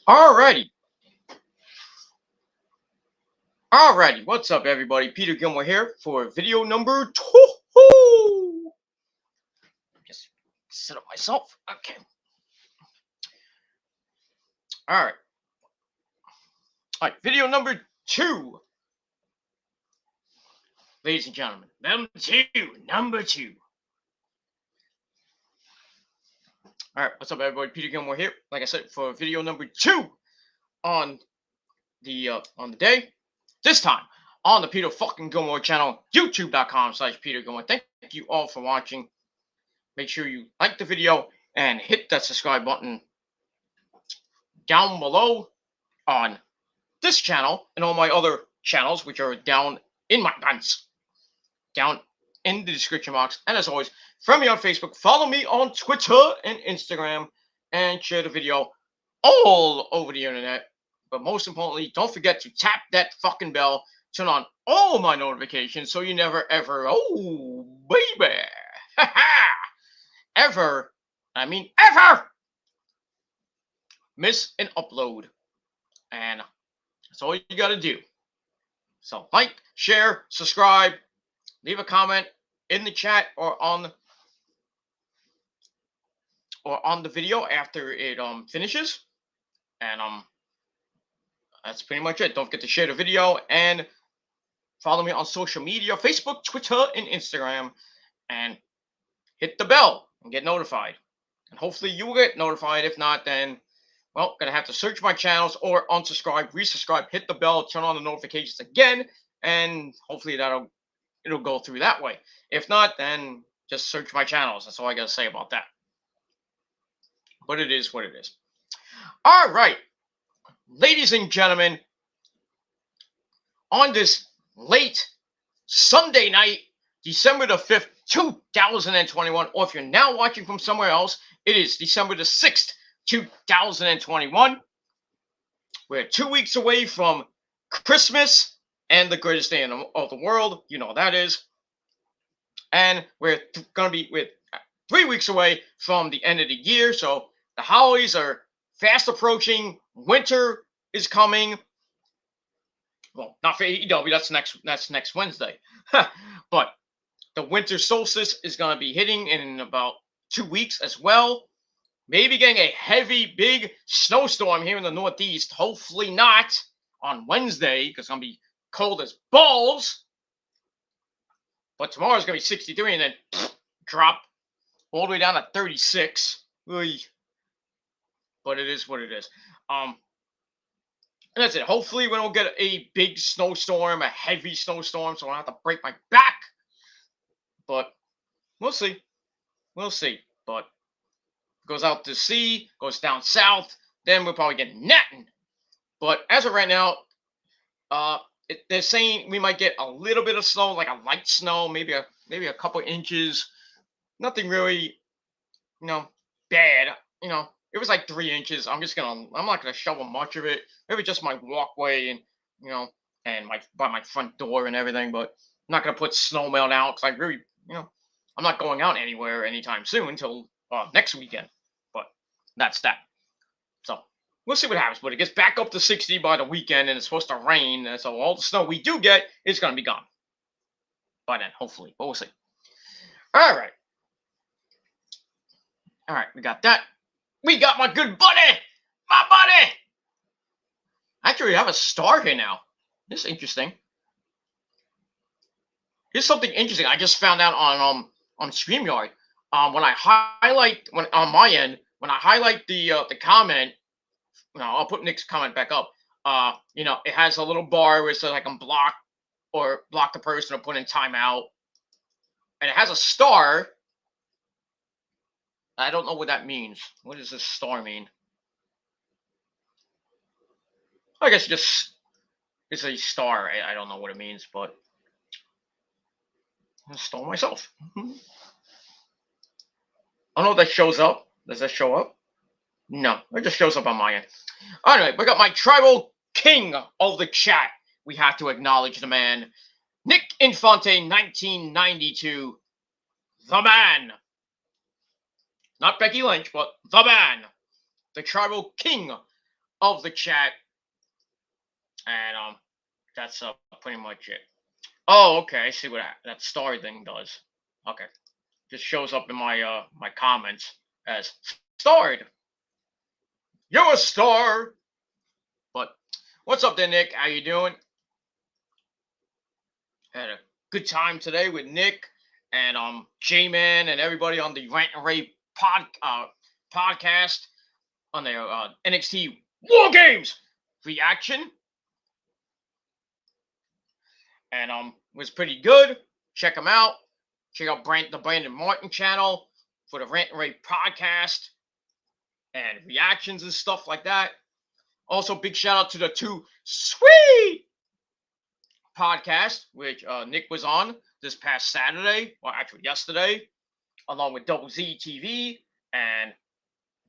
Alrighty. Alrighty. What's up, everybody? Peter Gilmore here for video number two. Just set up myself. Okay. Alright. Alright. Video number two. Ladies and gentlemen. Number two. Alright. What's up, everybody? Peter Gilmore here. Like I said, for video number two on the day. This time on the Peter fucking Gilmore channel, youtube.com/Peter Gilmore. Thank you all for watching. Make sure you like the video and hit that subscribe button down below on this channel and all my other channels, which are down in down in the description box. And as always, friend me on Facebook, follow me on Twitter and Instagram, and share the video all over the internet. But most importantly, don't forget to tap that fucking bell, turn on all my notifications so you never ever, oh baby, ever miss an upload. And that's all you got to do. So like, share, subscribe, leave a comment in the chat or on the video after it finishes. And that's pretty much it. Don't forget to share the video and follow me on social media, Facebook, Twitter, and Instagram, and hit the bell and get notified. And hopefully you will get notified. If not, then, well, gonna have to search my channels or unsubscribe, resubscribe, hit the bell, turn on the notifications again, and hopefully it'll go through that way. If not, then just search my channels. That's all I gotta say about that. But it is what it is. All right, ladies and gentlemen, on this late Sunday night, December the 5th, 2021, or if you're now watching from somewhere else, it is December the 6th, 2021. We're 2 weeks away from Christmas and the greatest day of the world. You know what that is. And we're going to be 3 weeks away from the end of the year. So the holidays are fast approaching. Winter is coming. Well, not for AEW. That's next Wednesday. But the winter solstice is going to be hitting in about 2 weeks as well. Maybe getting a heavy, big snowstorm here in the Northeast. Hopefully not on Wednesday, because it's going to be cold as balls. But tomorrow's going to be 63 and then drop all the way down to 36. But it is what it is. And that's it. Hopefully we don't get a big snowstorm, a heavy snowstorm, so I don't have to break my back. But we'll see. We'll see. But goes out to sea, goes down south, then we'll probably get nothing. But as of right now, they're saying we might get a little bit of snow, like a light snow, maybe a couple inches. Nothing really, bad. It was like 3 inches. I'm not gonna shovel much of it. Maybe just my walkway and and by my front door and everything. But I'm not gonna put snow melt out because I really, I'm not going out anywhere anytime soon until next weekend. But that's that. So we'll see what happens. But it gets back up to 60 by the weekend, and it's supposed to rain. And so all the snow we do get is gonna be gone by then, hopefully. But we'll see. All right. We got that. We got my good buddy! My buddy! Actually, we have a star here now. This is interesting. Here's something interesting I just found out on StreamYard. When I highlight on my end, when I highlight the comment, I'll put Nick's comment back up. It has a little bar where it says I can block the person or put in timeout. And it has a star. I don't know what that means. What does this star mean? I guess it's a star. I don't know what it means, but I stole myself. I don't know if that shows up. Does that show up? No, it just shows up on my end. Anyway, we got my tribal king of the chat. We have to acknowledge the man. Nick Infante, 1992. The man. Not Becky Lynch, but the man. The tribal king of the chat, and that's pretty much it. Oh, okay. I see what that star thing does. Okay, just shows up in my my comments as starred. You're a star. But what's up there, Nick? How you doing? Had a good time today with Nick and J-Man and everybody on the Rant and Ray podcast on their NXT Wargames reaction, and was pretty good. Check them out. Check out the Brandon Martin channel for the Rant and Ray podcast and reactions and stuff like that. Also, big shout out to the Two Sweet podcast, which Nick was on this past Saturday, or actually yesterday, along with Double Z TV, and I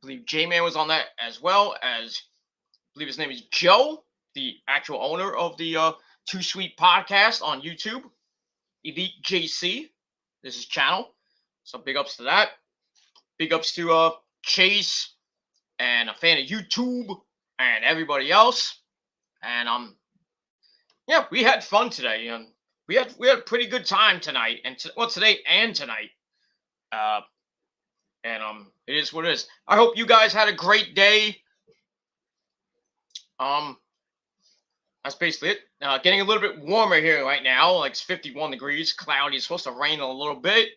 believe J-Man was on that as well as, I believe his name is Joe, the actual owner of the Too Sweet podcast on YouTube, Elite JC. This is his channel, so big ups to that. Big ups to Chase and a fan of YouTube and everybody else. And yeah, we had fun today, and we had a pretty good time tonight, and today and tonight. And it is what it is. I hope you guys had a great day. That's basically it. Getting a little bit warmer here right now, like it's 51 degrees, cloudy. It's supposed to rain a little bit.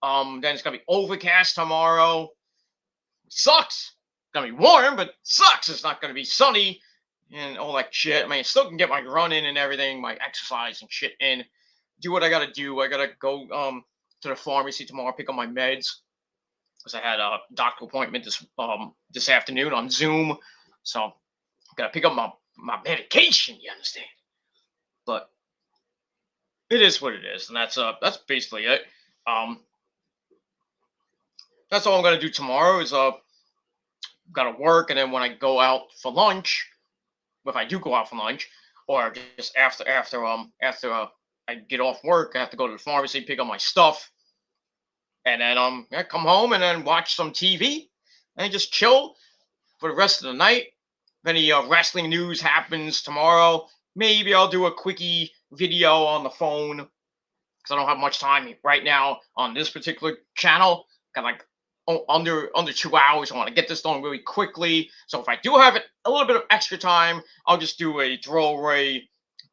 Then it's gonna be overcast tomorrow. Sucks. It's gonna be warm, but sucks. It's not gonna be sunny and all that shit. I mean, I still can get my run in and everything, my exercise and shit in. Do what I gotta do. I gotta go to the pharmacy tomorrow, pick up my meds, because I had a doctor appointment this afternoon on Zoom. So I gotta pick up my medication, you understand? But it is what it is, and that's basically it. That's all I'm gonna do tomorrow is gotta work, and then when I go out for lunch, if I do go out for lunch, or just after I get off work, I have to go to the pharmacy, pick up my stuff, and then I come home and then watch some TV and just chill for the rest of the night. If any wrestling news happens tomorrow, maybe I'll do a quickie video on the phone because I don't have much time right now on this particular channel. Got like under 2 hours. I want to get this done really quickly. So if I do have a little bit of extra time, I'll just do a throwaway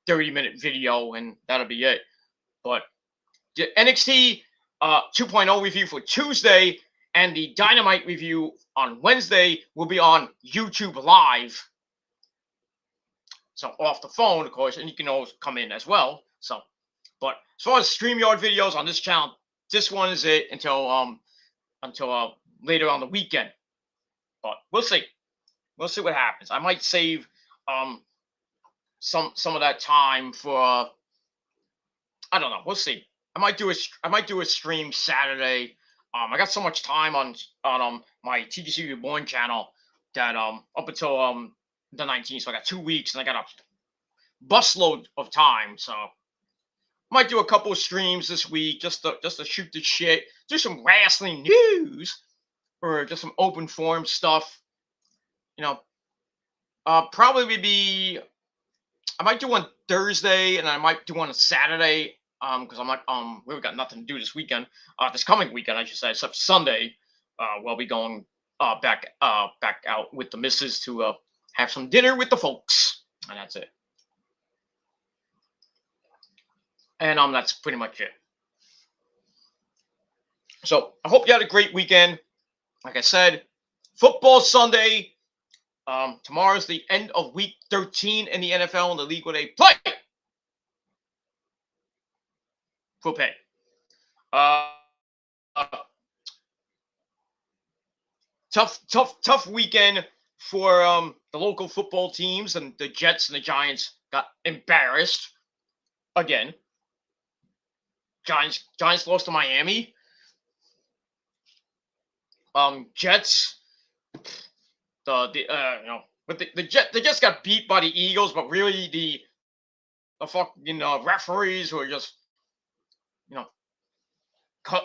30-minute video, and that'll be it. But the NXT 2.0 review for Tuesday and the Dynamite review on Wednesday will be on YouTube Live. So off the phone, of course, and you can always come in as well. So, but as far as StreamYard videos on this channel, this one is it until later on the weekend. But we'll see. We'll see what happens. I might save some of that time for I don't know. We'll see. I might do a stream Saturday. I got so much time on my TGC Reborn channel that up until the 19th, so I got 2 weeks and I got a busload of time. So I might do a couple of streams this week just to shoot the shit, do some wrestling news, or just some open forum stuff. You know, probably be. I might do one Thursday and I might do one on Saturday. Because I'm like, we've got nothing to do this weekend. This coming weekend, I should say, except Sunday. We'll be going back out with the missus to have some dinner with the folks, and that's it. And that's pretty much it. So I hope you had a great weekend. Like I said, football Sunday. Tomorrow's the end of week 13 in the NFL in the league where they play. Full pay. Tough weekend for the local football teams, and the Jets and the Giants got embarrassed again. Giants lost to Miami. Jets, but the Jets got beat by the Eagles, but really the fucking referees who are just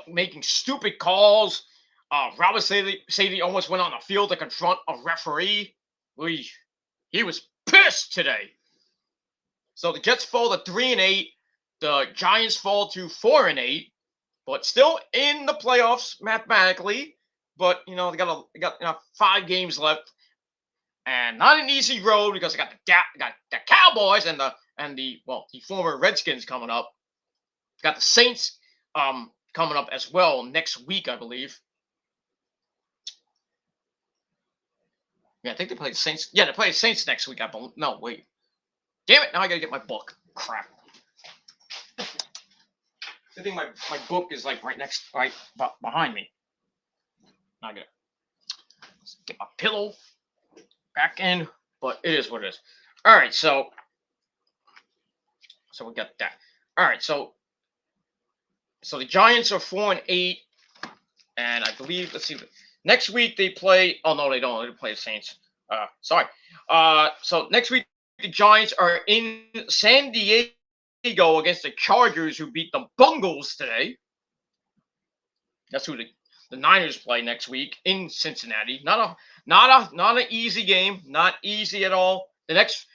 making stupid calls. Robert Saley almost went on the field to confront a referee. He was pissed today. So the Jets fall to 3-8. The Giants fall to 4-8, but still in the playoffs mathematically. But they got 5 games left, and not an easy road because they got the Cowboys and the former Redskins coming up. Got the Saints coming up as well next week, I believe. Yeah, I think they play the Saints. Yeah, they play the Saints next week. I believe. No, wait. Damn it! Now I gotta get my book. Crap. I think my book is like right behind me. Now I gotta get my pillow back in, but it is what it is. All right, so we got that. All right, so the Giants are 4-8, and I believe let's see. Next week they play. Oh no, they don't. They play the Saints. Sorry. So next week the Giants are in San Diego against the Chargers, who beat the Bungles today. That's who the Niners play next week in Cincinnati. Not an easy game. Not easy at all. The next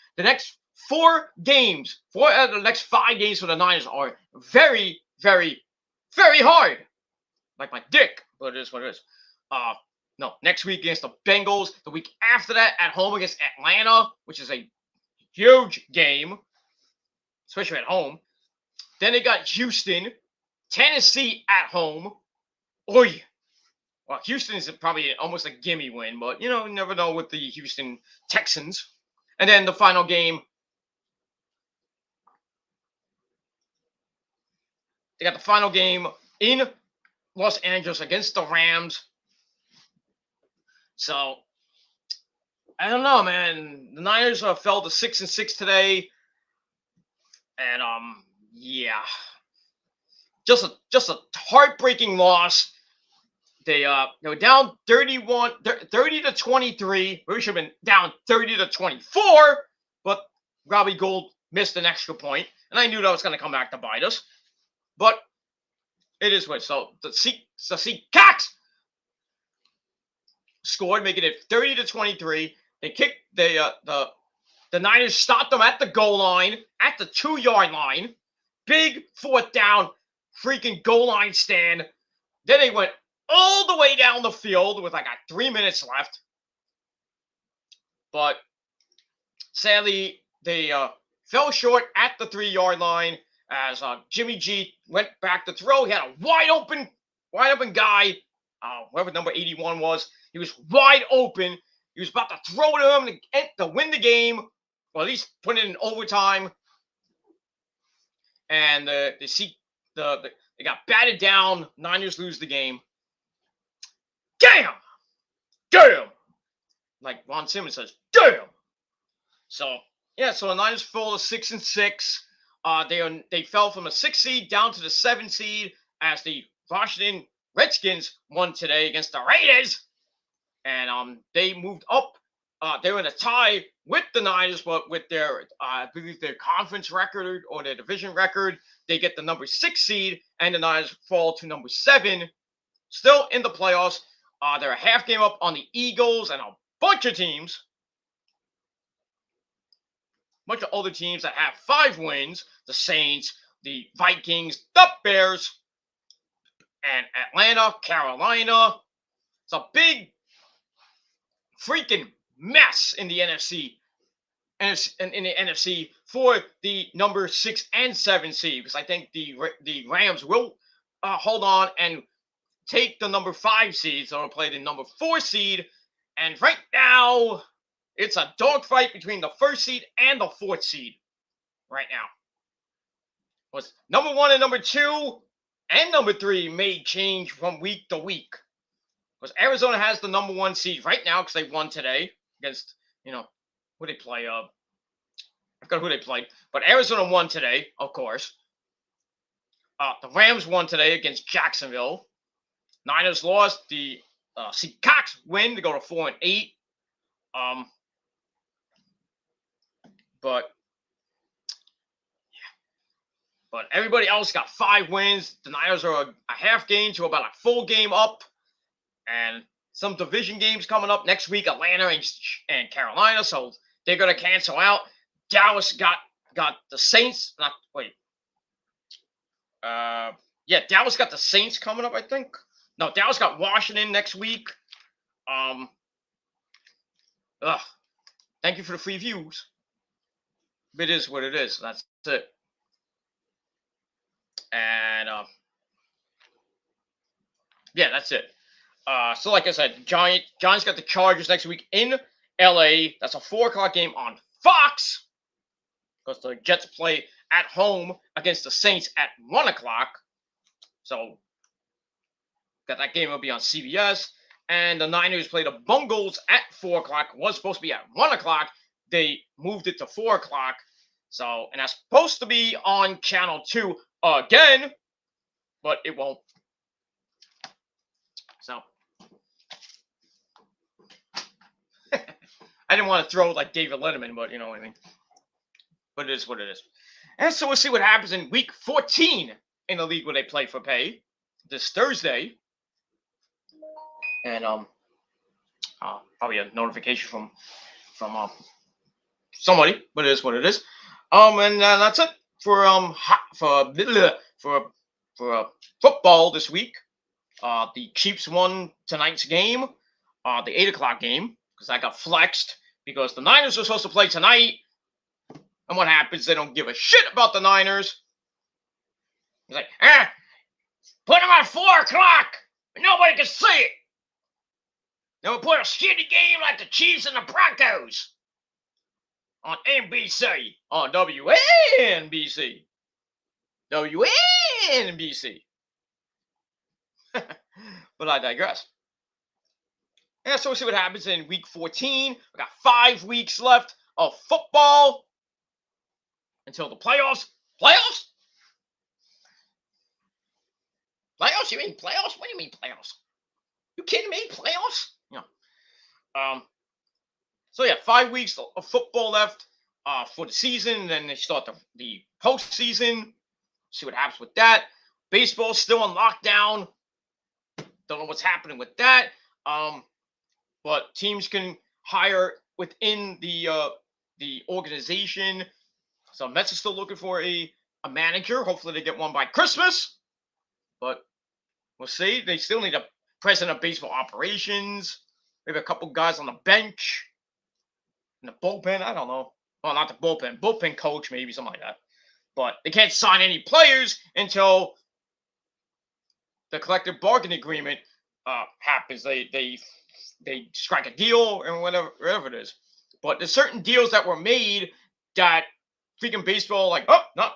4 games, 4 out of the next 5 games for the Niners are very, very, very hard. Like my dick, but it is what it is. No, next week against the Bengals. The week after that, at home against Atlanta, which is a huge game, especially at home. Then they got Houston, Tennessee at home. Oy. Well, Houston is probably almost a gimme win, but you never know with the Houston Texans. And then the final game, they got the final game in Los Angeles against the Rams. So I don't know, man. The Niners fell to 6-6 today, and yeah, just a heartbreaking loss. They were down 30 to 23. We should have been down 30 to 24, but Robbie Gould missed an extra point, and I knew that was going to come back to bite us. But it is what. So the Seahawks scored, making it 30 to 23. They kicked the Niners stopped them at the goal line, at the 2-yard line. Big 4th down, freaking goal line stand. Then they went all the way down the field with 3 minutes left. But sadly, they fell short at the 3-yard line as Jimmy G went back to throw. He had a wide open guy, whoever number 81 was. He was wide open. He was about to throw to him to win the game, or at least put it in overtime. And they got batted down. Niners lose the game. Damn! Like Ron Simmons says, damn! So the Niners fall to 6-6. They fell from a 6 seed down to the 7 seed as the Washington Redskins won today against the Raiders. And they moved up. They were in a tie with the Niners, but with their, I believe their conference record or their division record, they get the number 6 seed, and the Niners fall to number 7. Still in the playoffs. They're a half game up on the Eagles and a bunch of teams. A bunch of other teams that have 5 wins. The Saints, the Vikings, the Bears, and Atlanta, Carolina. It's a big freaking mess in the NFC. And in the NFC for the number 6 and 7 seed, because I think the Rams will hold on and take the number 5 seed, so they'll play the number 4 seed. And right now, it's a dogfight between the 1st seed and the 4th seed. Right now, was number 1 and number 2 and number 3 may change from week to week. Because Arizona has the number 1 seed right now because they won today against who they play. I forgot who they played, but Arizona won today, of course. The Rams won today against Jacksonville. Niners lost. The Seahawks win to go to 4-8. But everybody else got 5 wins. The Niners are a half game to about a full game up, and some division games coming up next week. Atlanta and Carolina. So they're gonna cancel out. Dallas got the Saints. Not wait. Yeah, Dallas got the Saints coming up. I think. No, Dallas got Washington next week. Ugh. Thank you for the free views. It is what it is. That's it. And yeah, that's it. So like I said, Giants got the Chargers next week in LA. That's a 4:00 game on Fox. Because the Jets play at home against the Saints at 1:00. So that game will be on CBS. And the Niners play the Bungles at 4:00. Was supposed to be at 1:00. They moved it to 4:00. So, and that's supposed to be on Channel 2 again, but it won't. So, I didn't want to throw like David Letterman, but you know what I mean. But it is what it is. And so we'll see what happens in Week 14 in the league where they play for pay this Thursday. And probably a notification from somebody, but it is what it is. And that's it for football this week. The Chiefs won tonight's game, the 8:00 game, because I got flexed because the Niners are supposed to play tonight. And what happens? They don't give a shit about the Niners. He's like, put them at 4:00. Nobody can see it. They'll put a shitty game like the Chiefs and the Broncos on NBC, on WNBC. WNBC. But I digress. And so we'll see what happens in Week 14. We got 5 weeks left of football until the playoffs. Playoffs? Playoffs? You mean playoffs? What do you mean playoffs? You kidding me? Playoffs? No. So yeah, 5 weeks of football left for the season. Then they start the postseason. See what happens with that. Baseball's still on lockdown. Don't know what's happening with that. But teams can hire within the organization. So Mets are still looking for a manager. Hopefully they get one by Christmas. But we'll see. They still need a president of baseball operations. Maybe a couple guys on the bench. In the bullpen, I don't know. Well, not the bullpen. Bullpen coach, maybe, something like that. But they can't sign any players until the collective bargaining agreement happens. They strike a deal and whatever it is. But there's certain deals that were made that freaking baseball like, oh, no.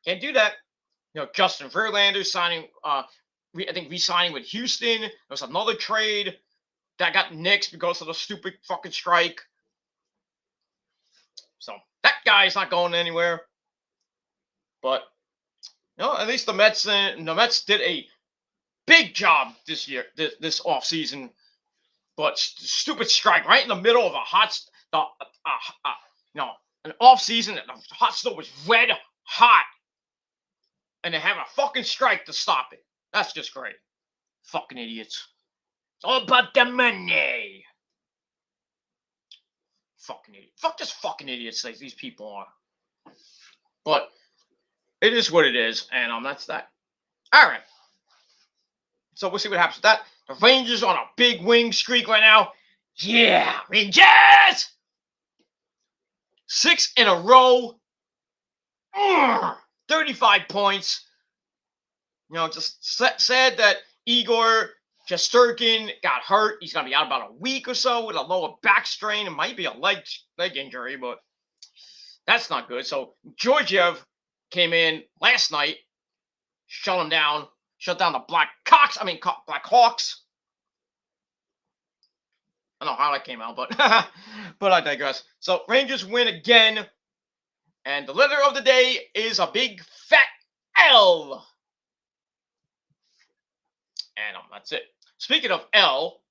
Can't do that. You know, Justin Verlander signing, I think re-signing with Houston. There was another trade that got nixed because of the stupid fucking strike. So that guy's not going anywhere. But you know, at least the Mets did a big job this year, this offseason. But stupid strike right in the middle of a an offseason, and the hot stove was red hot, and they have a fucking strike to stop it. That's just great. Fucking idiots. It's all about the money. Fucking idiot. Fuck just fucking idiots like these people are. But it is what it is, and that's that. All right. So we'll see what happens with that. The Rangers on a big wing streak right now. Yeah, Rangers! 6 in a row. 35 points. You know, just sad that Igor Shesterkin got hurt. He's going to be out about a week or so with a lower back strain. It might be a leg injury, but that's not good. So Georgiev came in last night, shut down the Black Hawks. I don't know how that came out, but but I digress. So Rangers win again, and the letter of the day is a big fat L. And that's it. Speaking of L,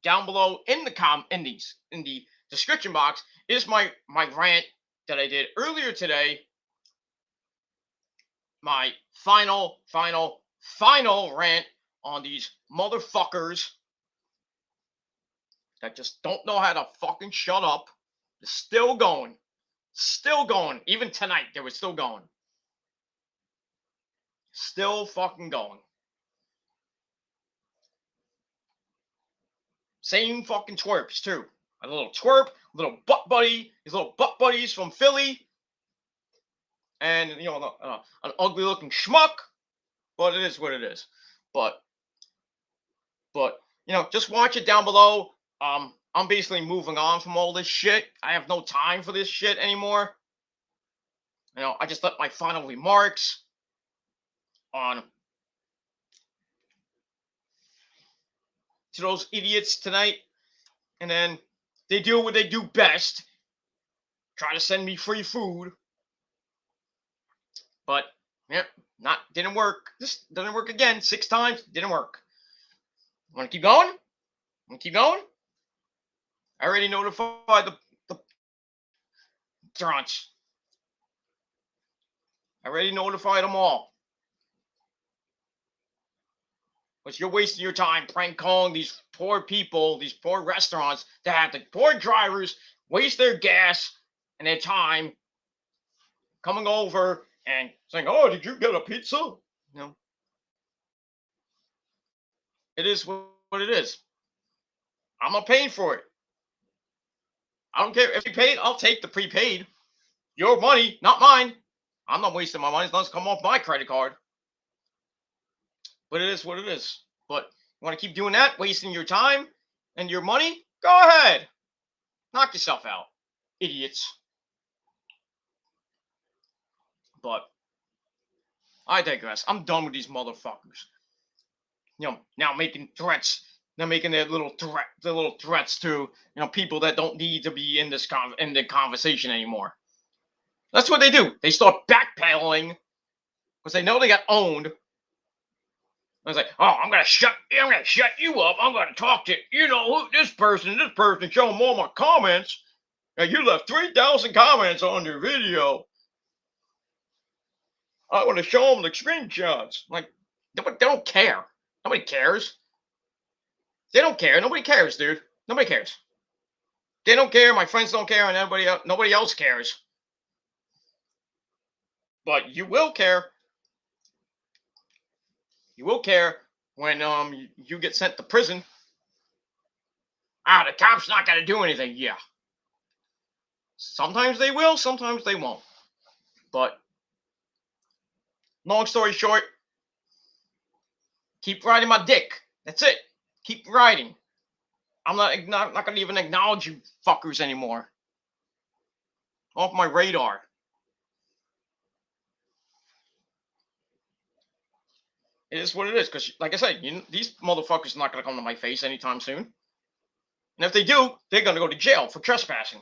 down below in the description box is my rant that I did earlier today. My final rant on these motherfuckers that just don't know how to fucking shut up. It's still going. Still going. Even tonight, they were still going. Still fucking going. Same fucking twerps, too. A little twerp, little butt buddy, his little butt buddies from Philly. And, you know, an ugly looking schmuck. But it is what it is. But, you know, just watch it down below. I'm basically moving on from all this shit. I have no time for this shit anymore. You know, I just left my final remarks on to those idiots tonight. And then they do what they do best. Try to send me free food. But, yeah, didn't work. This doesn't work again. 6 times, didn't work. Want to keep going? Want to keep going? I already notified the restaurants. I already notified them all. But you're wasting your time prank calling these poor people, these poor restaurants that have the poor drivers waste their gas and their time coming over and saying, "Oh, did you get a pizza?" No. It is what it is. I'm not paying for it. I don't care if you paid. I'll take the prepaid. Your money, not mine. I'm not wasting my money. It's not come off my credit card. But it is what it is. But you want to keep doing that, wasting your time and your money? Go ahead. Knock yourself out, idiots. But I digress. I'm done with these motherfuckers. You know, now making threats. They're making their little threats to, you know, people that don't need to be in this in the conversation anymore. That's what they do. They start backpedaling because they know they got owned. I was like, "Oh, I'm gonna shut you up. I'm gonna talk to this person, show them all my comments. Now you left 3,000 comments on your video. I want to show them the screenshots." Like, they don't care. Nobody cares. They don't care. Nobody cares, dude. Nobody cares. They don't care. My friends don't care, and nobody else cares. But you will care. You will care when you get sent to prison. The cop's not gonna do anything. Yeah. Sometimes they will, sometimes they won't. But long story short, keep riding my dick. That's it. Keep riding. I'm not gonna even acknowledge you fuckers anymore. Off my radar. It is what it is, because like I said, these motherfuckers are not gonna come to my face anytime soon. And if they do, they're gonna go to jail for trespassing.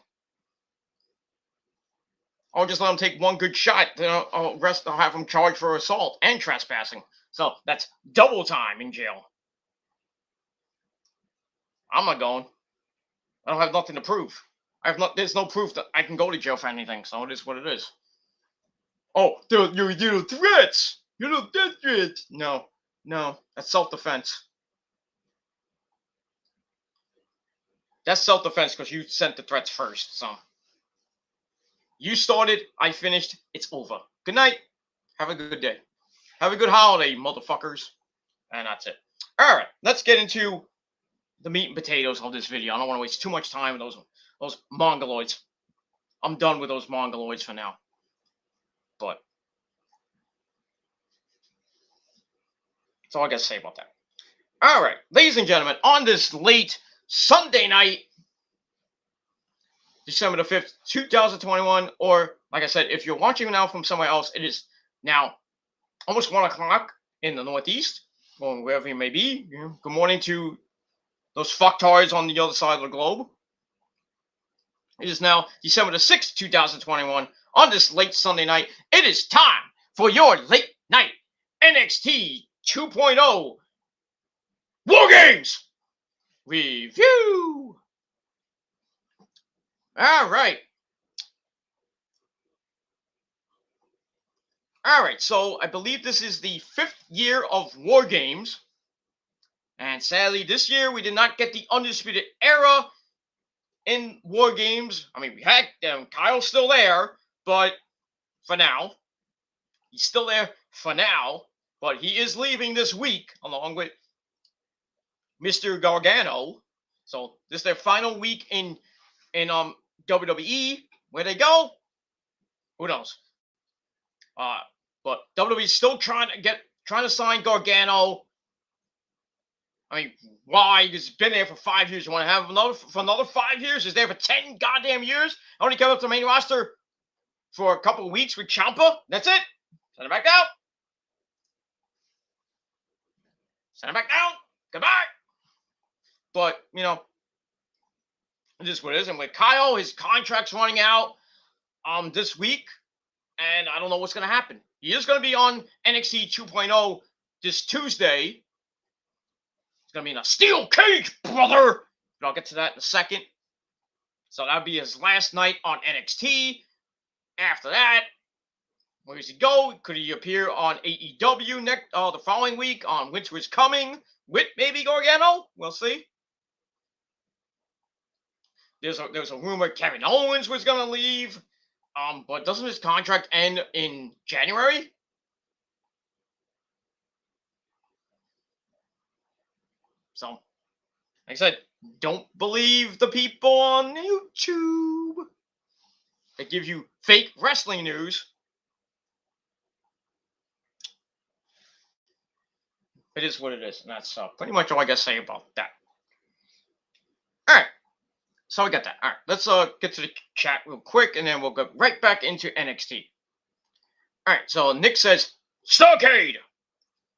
I'll just let them take one good shot. Then I'll have them charged for assault and trespassing. So that's double time in jail. I'm not going. I don't have nothing to prove. There's no proof that I can go to jail for anything. So it is what it is. Oh, you're threats. You're no death threats. No, that's self-defense. That's self-defense because you sent the threats first. So you started, I finished. It's over. Good night. Have a good day. Have a good holiday, motherfuckers. And that's it. All right, let's get into the meat and potatoes of this video. I don't want to waste too much time with those mongoloids. I'm done with those mongoloids for now. But that's all I got to say about that. All right, ladies and gentlemen, on this late Sunday night, December the 5th, 2021, or like I said, if you're watching now from somewhere else, it is now almost 1 o'clock in the Northeast, or wherever you may be. Good morning to those fucktards on the other side of the globe. It is now December the 6th, 2021. On this late Sunday night, it is time for your late night NXT 2.0 Wargames review. All right. So I believe this is the 5th year of Wargames. And sadly, this year we did not get the Undisputed Era in Wargames. I mean, heck, Kyle's still there, but for now, he's still there for now. But he is leaving this week along with Mr. Gargano. So this is their final week in WWE. Where they go, who knows? But WWE's still trying to sign Gargano. I mean, why? He's been there for 5 years. You want to have another 5 years? He's there for 10 goddamn years. Only came up to the main roster for a couple of weeks with Ciampa. That's it. Send him back out. Send him back down. Goodbye. But it is what it is. And with Kyle, his contract's running out this week, and I don't know what's going to happen. He is going to be on NXT 2.0 this Tuesday. It's going to be in a steel cage, brother. But I'll get to that in a second. So that'll be his last night on NXT. After that, where does he go? Could he appear on AEW the following week on Winter is Coming with maybe Gargano? We'll see. There's a rumor Kevin Owens was going to leave. But doesn't his contract end in January? So, like I said, don't believe the people on YouTube that give you fake wrestling news. It is what it is, and that's pretty much all I got to say about that. All right, so we got that. All right, let's get to the chat real quick, and then we'll go right back into NXT. All right, so Nick says, Starcade!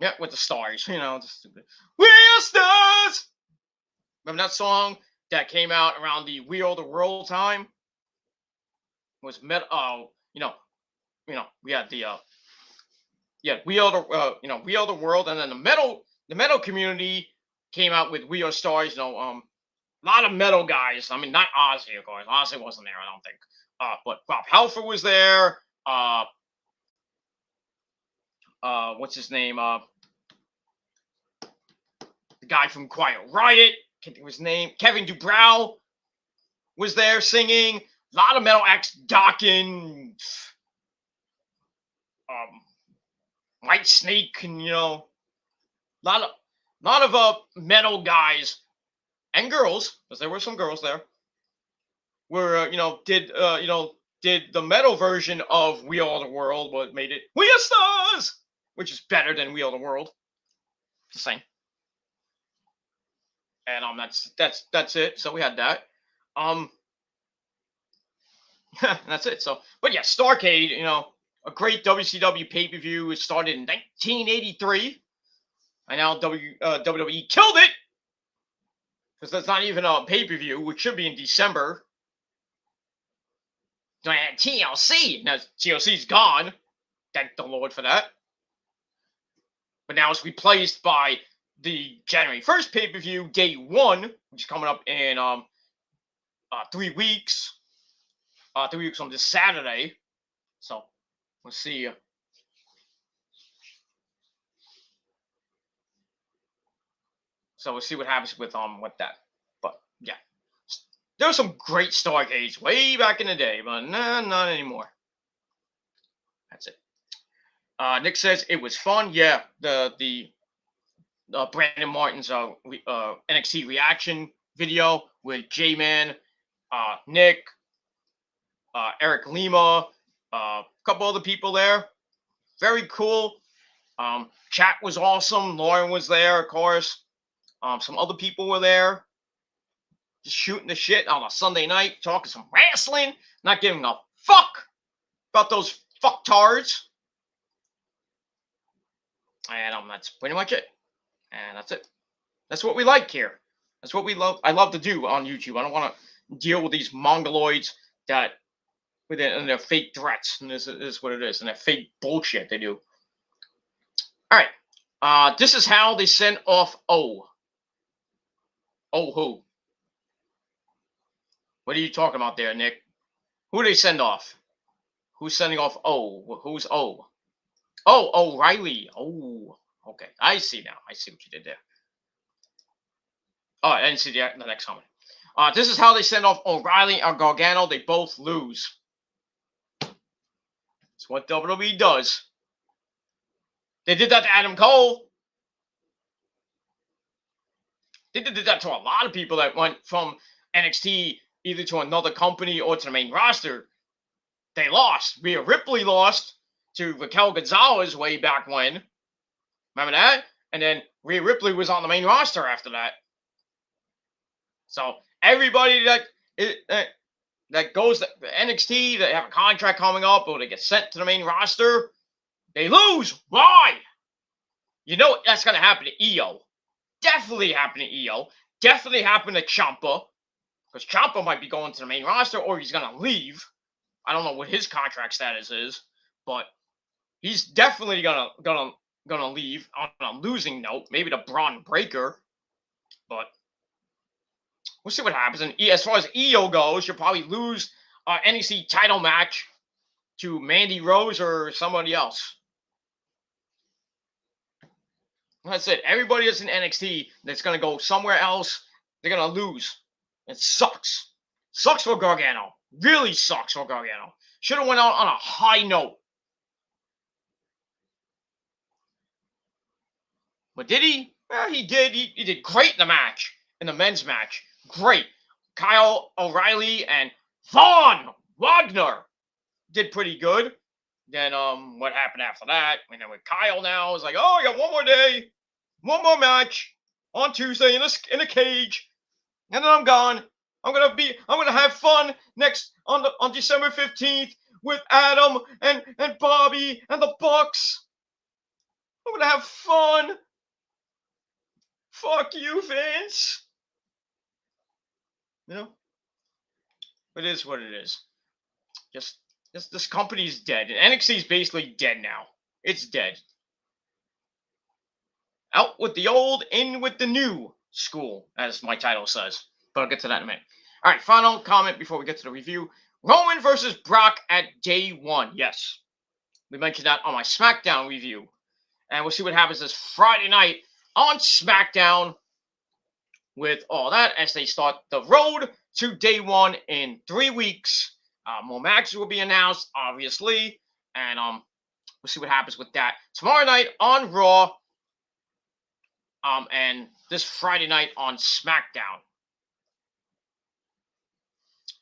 Yeah, with the stars, the stupid. We are stars! Remember that song that came out around the We Are the World time? It was we had the We Are the We Are the World, and then the metal community came out with We Are Stars. A lot of metal guys. I mean, not Ozzy, of course. Ozzy wasn't there, I don't think. But Rob Halford was there. What's his name? The guy from Quiet Riot. Can't think of his name. Kevin Dubrow was there singing. A lot of metal acts. Dokken. White Snake, and a lot of metal guys and girls, because there were some girls there, were did the metal version of We Are the World, but made it We Are Stars, which is better than We Are the World. The same. And that's it. So we had that. That's it. So, but yeah, Starcade, a great WCW pay-per-view. It started in 1983. And now WWE killed it. Because that's not even a pay-per-view, which should be in December. TLC. Now, TLC's gone. Thank the Lord for that. But now it's replaced by the January 1st pay-per-view, Day 1, which is coming up in 3 weeks. 3 weeks on this Saturday. So, we'll see. So we'll see what happens with that. But yeah, there was some great Starcades way back in the day, but not anymore. That's it. Nick says it was fun. Yeah, the Brandon Martin's NXT reaction video with J-Man, Nick, Eric Lima, a couple other people there. Very cool. Chat was awesome. Lauren was there, of course. Some other people were there. Just shooting the shit on a Sunday night, talking some wrestling, not giving a fuck about those fucktards. And that's pretty much it. And that's it. That's what we like here. That's what we love. I love to do on YouTube. I don't want to deal with these mongoloids that with their fake threats. And this is what it is. And their fake bullshit they do. All right. This is how they send off O. Oh, who? What are you talking about there, Nick? Who do they send off? Who's sending off O? Who's O? Oh, Reilly. Oh, okay. I see now. I see what you did there. Oh, I didn't see the next comment. This is how they send off O'Reilly and Gargano. They both lose. That's what WWE does. They did that to Adam Cole. They did that to a lot of people that went from NXT either to another company or to the main roster. They lost. Rhea Ripley lost to Raquel Gonzalez way back when. Remember that? And then Rhea Ripley was on the main roster after that. So everybody that goes to NXT, that have a contract coming up, or they get sent to the main roster, they lose. Why? You know that's going to happen to EO. Definitely happen to EO. Definitely happen to Ciampa. Because Ciampa might be going to the main roster, or he's going to leave. I don't know what his contract status is, but he's definitely gonna leave on a losing note. Maybe the Braun Breaker, but we'll see what happens. And as far as EO goes, you'll probably lose NXT title match to Mandy Rose or somebody else. That's it. Everybody that's in NXT that's going to go somewhere else, they're going to lose. It sucks. Sucks for Gargano. Really sucks for Gargano. Should have went out on a high note. But did he? Well, he did. He did great in the match. In the men's match. Great. Kyle O'Reilly and Von Wagner did pretty good. Then what happened after that? And then with Kyle now, it's like, oh, I got one more day. One more match on Tuesday in a cage. And then I'm gone. I'm gonna have fun next on December 15th with Adam and Bobby and the Bucks. I'm gonna have fun. Fuck you, Vince. You know? It is what it is. Just this company's dead. And NXT is basically dead now. It's dead. Out with the old, in with the new school, as my title says. But I'll get to that in a minute. All right, final comment before we get to the review. Roman versus Brock at day one. Yes. We mentioned that on my SmackDown review. And we'll see what happens this Friday night on SmackDown with all that as they start the road to day one in 3 weeks. More matches will be announced, obviously. And we'll see what happens with that tomorrow night on Raw. And this Friday night on SmackDown.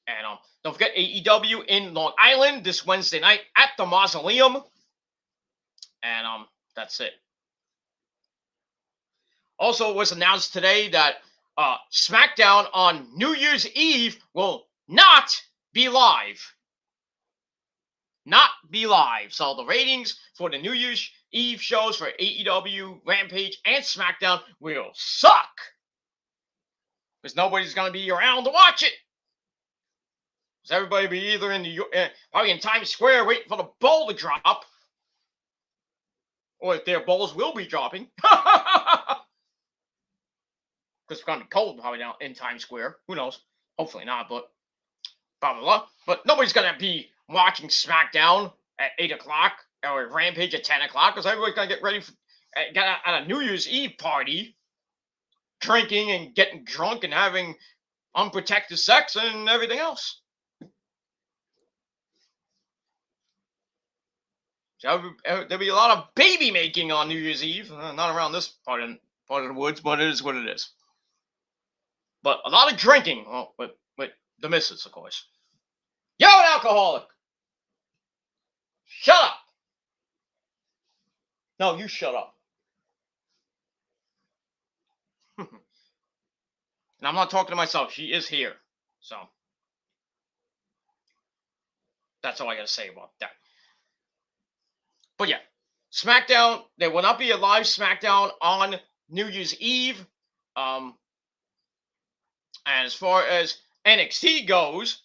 And don't forget AEW in Long Island this Wednesday night at the Mausoleum. And that's it. Also, it was announced today that SmackDown on New Year's Eve will not be live. Not be live. So the ratings for the New Year's Eve shows for AEW, Rampage, and SmackDown will suck. Because nobody's going to be around to watch it. Because everybody will be either in New York, probably in Times Square waiting for the bowl to drop. Or if their bowls will be dropping. Because it's going to be cold probably now in Times Square. Who knows? Hopefully not, but blah, blah, blah. But nobody's going to be watching SmackDown at 8 o'clock or Rampage at 10 o'clock because everybody's going to get ready for get at a New Year's Eve party, drinking and getting drunk and having unprotected sex and everything else. So there'll be a lot of baby making on New Year's Eve. Not around this part of the woods, but it is what it is. But a lot of drinking. Well, with the missus, of course. You're an alcoholic. Shut up. No, you shut up. And I'm not talking to myself. She is here. So that's all I got to say about that. But yeah, SmackDown, there will not be a live SmackDown on New Year's Eve. And as far as NXT goes,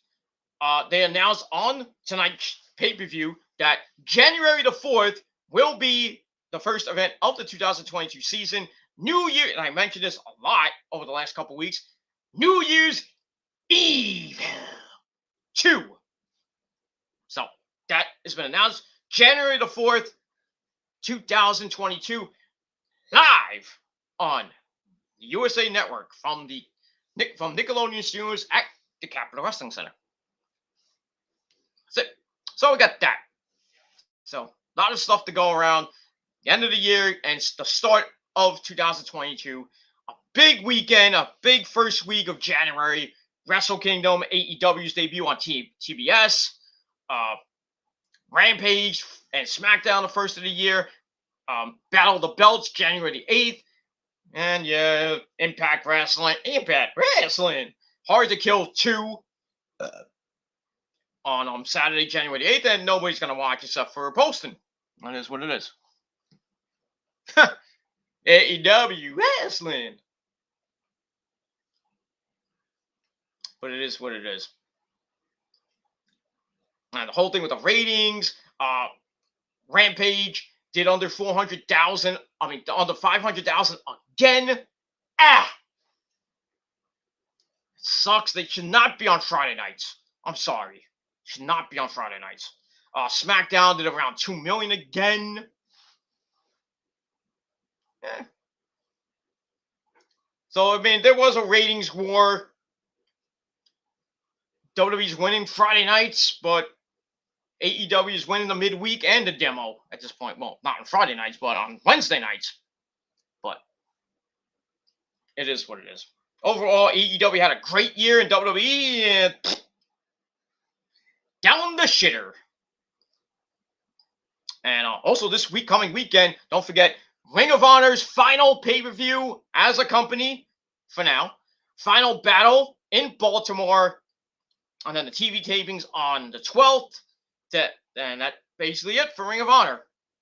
they announced on tonight's pay-per-view that January the 4th will be the first event of the 2022 season. New Year, and I mentioned this a lot over the last couple weeks, New Year's Eve 2. So that has been announced. January the 4th, 2022, live on the USA Network from the from Nickelodeon Studios at the Capitol Wrestling Center. That's it. So we got that. So a lot of stuff to go around. The end of the year and the start of 2022. A big weekend, a big first week of January. Wrestle Kingdom, AEW's debut on TBS. Rampage and SmackDown the first of the year. Battle of the Belts, January the 8th. And yeah, Impact Wrestling. Hard to Kill 2 on Saturday, January the 8th. And nobody's going to watch except for posting. That is what it is. AEW Wrestling. But it is what it is. And the whole thing with the ratings, Rampage did under 400,000. I mean, under 500,000 again. It sucks. They should not be on Friday nights. I'm sorry. Should not be on Friday nights. SmackDown did around 2 million again. So, I mean, there was a ratings war. WWE's winning Friday nights, but AEW is winning the midweek and the demo at this point. Well, not on Friday nights, but on Wednesday nights. But it is what it is. Overall, AEW had a great year in WWE. And down the shitter. And also this coming weekend, don't forget, Ring of Honor's final pay-per-view as a company, for now. Final Battle in Baltimore. And then the TV tapings on the 12th. And that's basically it for Ring of Honor.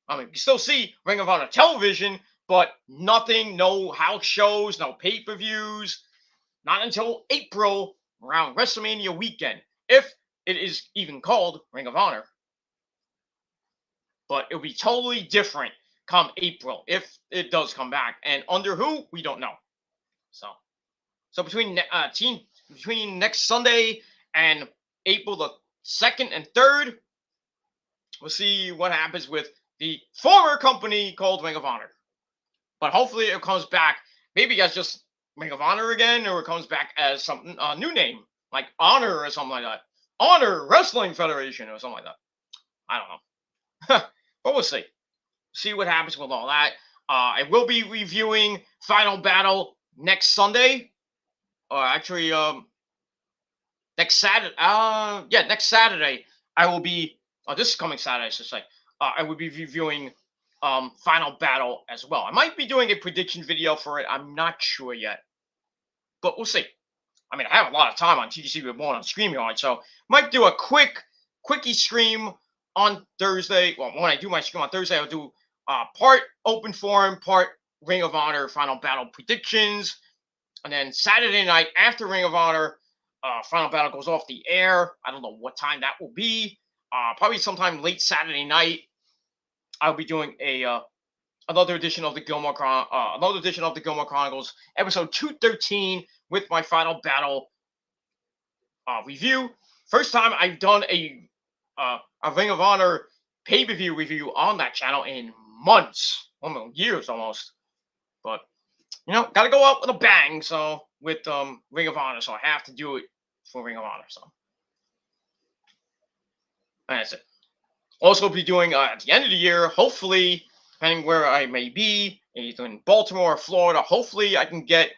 I mean, you still see Ring of Honor television, but nothing, no house shows, no pay-per-views. Not until April, around WrestleMania weekend, if it is even called Ring of Honor. But it'll be totally different come April, if it does come back. And under who, we don't know. So between next Sunday and April the 2nd and 3rd, we'll see what happens with the former company called Ring of Honor. But hopefully it comes back, maybe as just Ring of Honor again, or it comes back as something, a new name, like Honor or something like that. Honor Wrestling Federation or something like that. I don't know. But we'll see. See what happens with all that. I will be reviewing Final Battle next Sunday. Or actually, next Saturday. Next Saturday. I will be, this is coming Saturday, I should say. I will be reviewing Final Battle as well. I might be doing a prediction video for it. I'm not sure yet. But we'll see. I mean, I have a lot of time on TGC Reborn on StreamYard, so might do a quickie stream on Thursday. Well, when I do my stream on Thursday, I'll do part open forum, part Ring of Honor Final Battle predictions. And then Saturday night after Ring of Honor, Final Battle goes off the air. I don't know what time that will be. Probably sometime late Saturday night. I'll be doing another edition of the Gilmore Chronicles, episode 213, with my Final Battle review. First time I've done a Ring of Honor pay-per-view review on that channel in months, almost years almost. But gotta go out with a bang. So with Ring of Honor, so I have to do it for Ring of Honor. So and that's it. Also be doing at the end of the year, hopefully, depending where I may be, either in Baltimore or Florida, hopefully I can get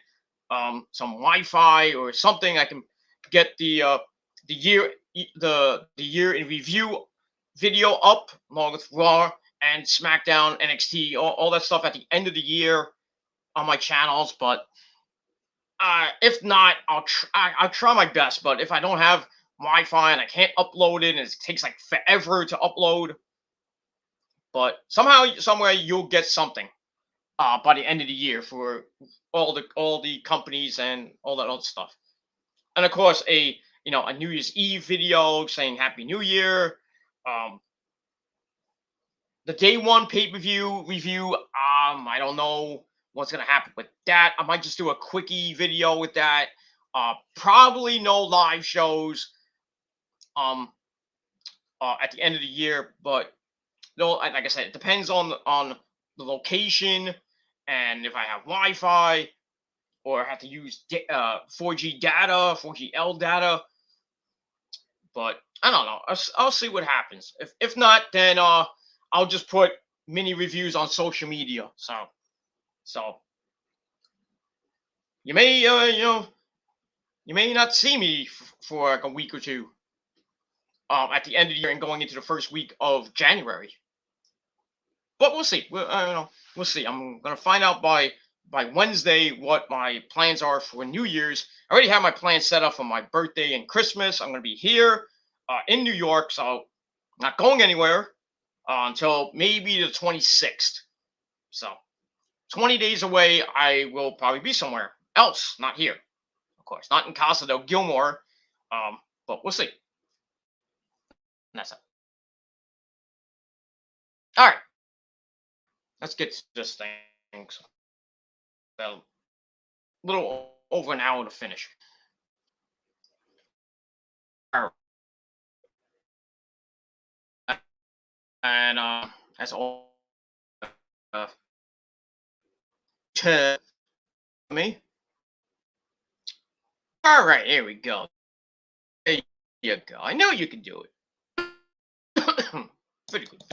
some Wi-Fi or something. I can get the year in review video up along with Raw and SmackDown, NXT, all that stuff at the end of the year on my channels. But if not, I'll try my best. But if I don't have Wi-Fi and I can't upload it, and it takes like forever to upload, but somehow, somewhere, you'll get something by the end of the year for all the companies and all that other stuff. And of course, a New Year's Eve video saying Happy New Year. The day one pay-per-view review. I don't know what's gonna happen with that. I might just do a quickie video with that. Probably no live shows at the end of the year, but like I said, it depends on the location and if I have Wi-Fi. or have to use 4G data, 4GL data. But I don't know. I'll see what happens. If not, then I'll just put mini reviews on social media. So you may you may not see me for like a week or two at the end of the year and going into the first week of January. But we'll see. I don't know. We'll see. I'm gonna find out by Wednesday what my plans are for New Year's. I already have my plans set up for my birthday and Christmas. I'm gonna be here in New York, so not going anywhere until maybe the 26th. So 20 days away, I will probably be somewhere else, not here, of course, not in Casa del Gilmore. But we'll see. And that's it. All right, let's get to this thing. So, a little over an hour to finish. All right. And that's all to me. All right, here we go. There you go. I know you can do it. Pretty good.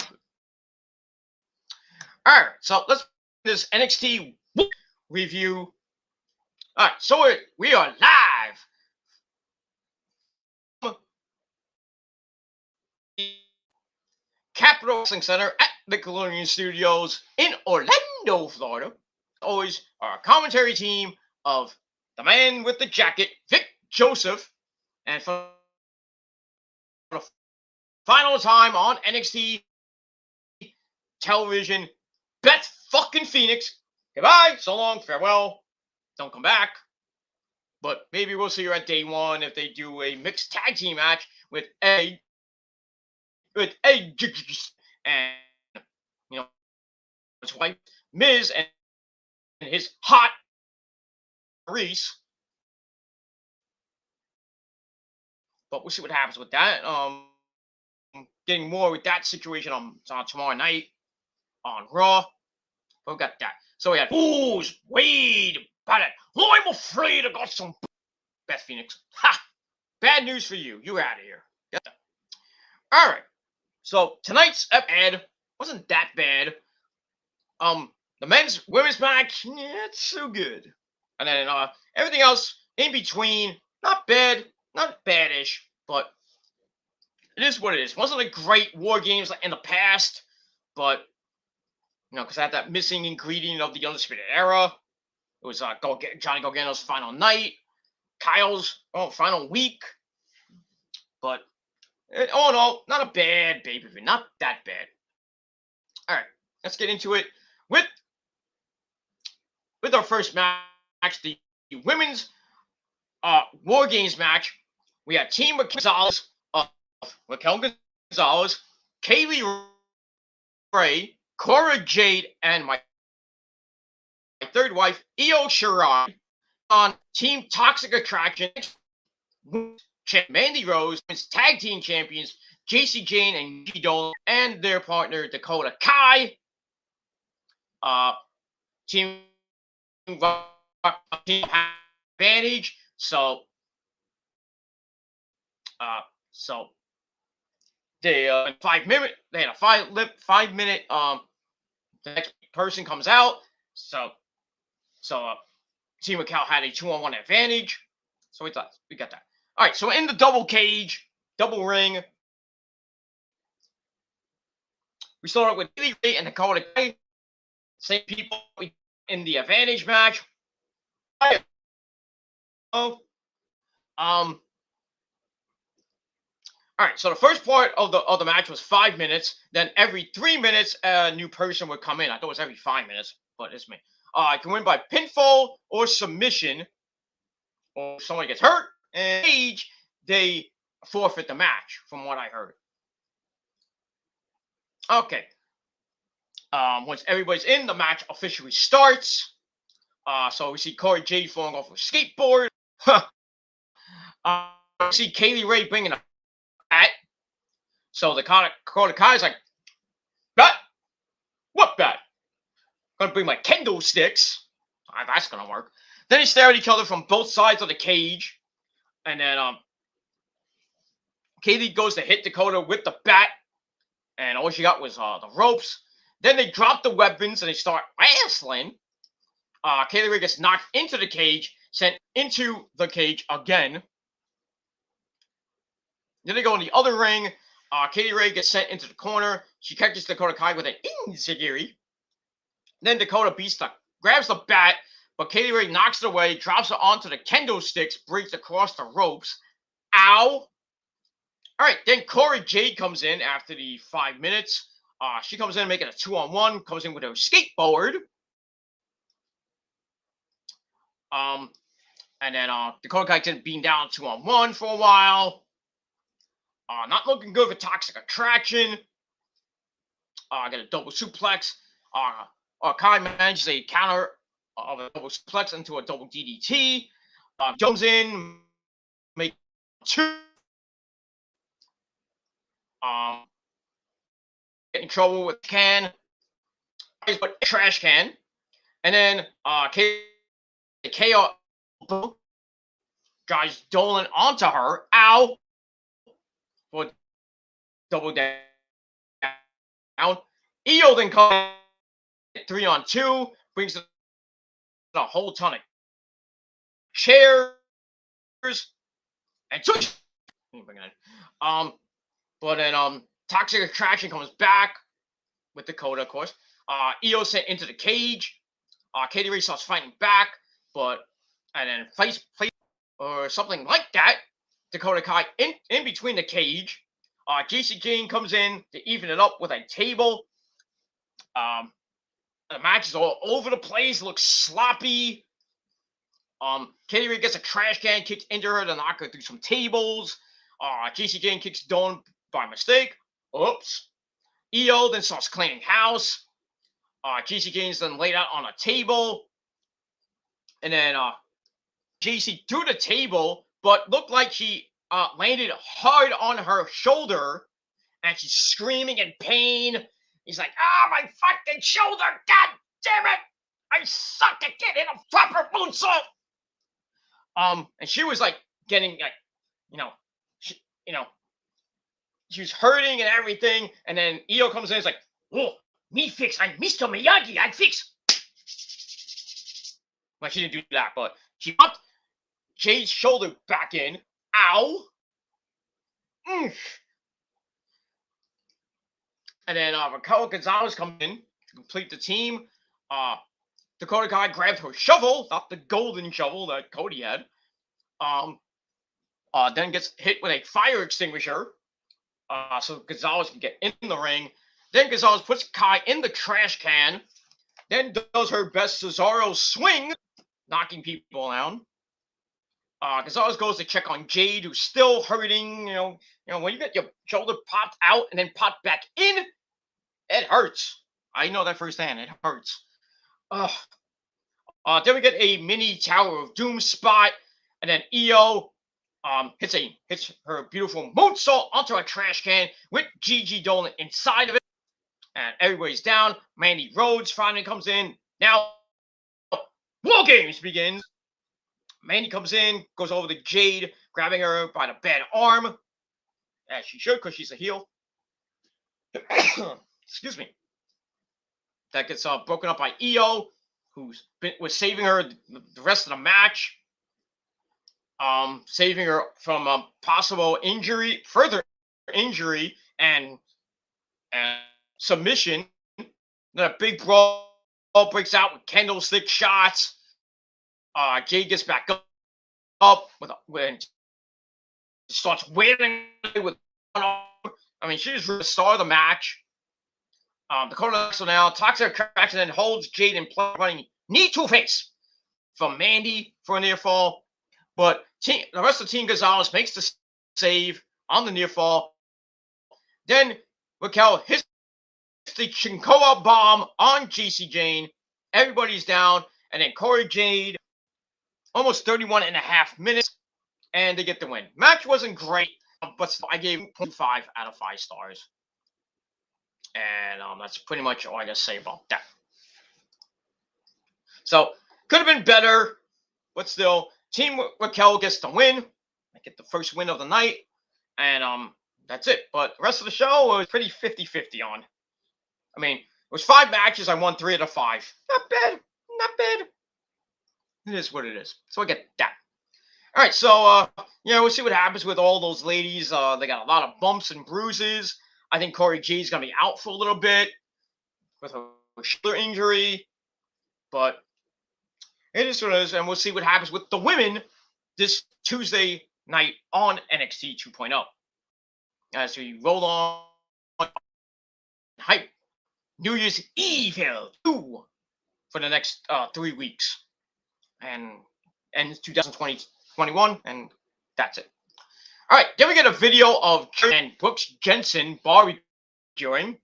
All right, so let's do this NXT review. All right, so we are live. Capitol Wrestling Center at the Nickelodeon Studios in Orlando, Florida. Always our commentary team of the man with the jacket, Vic Joseph, and for the final time on NXT television, Beth fucking Phoenix. Goodbye, so long, farewell, don't come back. But maybe we'll see her at day one if they do a mixed tag team match with A and his wife Miz and his hot Reese. But we'll see what happens with that. Getting more with that situation on tomorrow night on Raw. But we got that. So we had fools, Wade, about it. I'm afraid I got some Beth Phoenix. Ha! Bad news for you. You're out of here. Get that. All right. So tonight's episode wasn't that bad. The women's match, it's so good. And then everything else in between, not bad, not badish, but it is what it is. It wasn't a great War Games like in the past, but because I had that missing ingredient of the Undisputed Era. It was Johnny Gargano's final night, Kyle's final week, but all in all, not a bad pay-per-view, not that bad. All right, let's get into it with our first match, the women's War Games match. We had Team Gonzalez, Raquel Gonzalez, Kaylee Ray, Cora Jade, and my third wife, Io Shirai, on Team Toxic Attraction, Mandy Rose, tag team champions, JC Jane and G Dolan, and their partner, Dakota Kai. Team advantage. So they 5 minute. They had a 5 minute. The next person comes out. So Team Raquel had a 2-on-1 advantage. So we got that. All right. So in the double cage, double ring, we started with Billy Ray and Dakota Kai. Same people in the advantage match. All right, so the first part of the match was 5 minutes. Then every 3 minutes, a new person would come in. I thought it was every 5 minutes, but it's me. I can win by pinfall or submission, or if somebody gets hurt and age, they forfeit the match, from what I heard. Okay. Once everybody's in, the match officially starts. So we see Corey Jade falling off a skateboard. We see Kaylee Ray bringing a bat. So the Dakota Kai is like, bat? What bat? Gonna bring my kendo sticks. That's gonna work. Then they stare at each other from both sides of the cage. And then Kaylee goes to hit Dakota with the bat. And all she got was the ropes. Then they drop the weapons and they start wrestling. Kaylee Ray gets knocked into the cage, sent into the cage again. Then they go in the other ring. Kaylee Ray gets sent into the corner. She catches Dakota Kai with an enziguri. Then Dakota grabs the bat, but Kaylee Ray knocks it away, drops it onto the kendo sticks, breaks across the ropes. Ow! All right, then Corey Jade comes in after the 5 minutes. She comes in making a 2-on-1, comes in with her skateboard. And then Dakota Kai gets beaten down 2-on-1 for a while. Not looking good for Toxic Attraction. Get a double suplex. Kai manages a counter of a double suplex into a double DDT. Jumps in, make 2. Get in trouble with can. But trash can. And then KO drives Dolan onto her. Ow! For double down. Io then comes 3-on-2, brings a whole ton of chairs and but then Toxic Attraction comes back with Dakota, of course. Io sent into the cage. Katie Ray starts fighting back, and then fights or something like that. Dakota Kai in between the cage. JC Jane comes in to even it up with a table. The match is all over the place. Looks sloppy. Katie Ray gets a trash can kicked into her to knock her through some tables. JC Jane kicks Dawn by mistake. Oops. Io then starts cleaning house. JC Jane's then laid out on a table. And then JC threw the table, but looked like she landed hard on her shoulder. And she's screaming in pain. He's like, my fucking shoulder! God damn it! I suck at getting a proper moonsault! And she was like getting like, she was hurting and everything. And then Io comes in and is like, oh, me fix. I'm Mr. Miyagi. I fix. Well, she didn't do that, but she popped Jade's shoulder back in. Ow! And then Raquel Gonzalez comes in to complete the team. Dakota Kai grabbed her shovel, not the golden shovel that Cody had. Then gets hit with a fire extinguisher. So Gonzalez can get in the ring. Then Gonzalez puts Kai in the trash can. Then does her best Cesaro swing, knocking people down. Gonzalez goes to check on Jade, who's still hurting. When you get your shoulder popped out and then popped back in, it hurts. I know that firsthand. It hurts. Then we get a mini Tower of Doom spot, and then Io hits her beautiful moonsault onto a trash can with Gigi Dolan inside of it, and everybody's down. Mandy Rhodes finally comes in. Now, Wargames begins. Mandy comes in, goes over to Jade, grabbing her by the bad arm, as she should, because she's a heel. Excuse me. That gets broken up by Io, was saving her the rest of the match, saving her from a possible injury, further injury, and submission. Then a big brawl breaks out with candlestick shots. Jade gets back up when starts wailing with one arm. I mean, she's the star of the match. Dakota so now Toxic Attraction then holds Jade in play, running knee to face from Mandy for a near fall. But the rest of Team Gonzalez makes the save on the near fall. Then Raquel hits the Shinkoa bomb on JC Jane. Everybody's down. And then Corey Jade, almost 31 and a half minutes, and they get the win. Match wasn't great, but I gave 0.5 out of 5 stars. And that's pretty much all I got to say about that. So, could have been better. but still, Team Raquel gets the win. I get the first win of the night, and that's it. But the rest of the show was pretty 50-50 on. I mean, it was 5 matches. I won 3 out of 5. Not bad. Not bad. It is what it is. So I get that. All right, so we'll see what happens with all those ladies. They got a lot of bumps and bruises. I think Corey G is gonna be out for a little bit with a shoulder injury, but it is what it is, and we'll see what happens with the women this Tuesday night on NXT 2.0 as we roll on hype New Year's Eve 2 for the next 3 weeks and 2021, and that's it. All right, then we get a video of and Brooks Jensen barbecuing,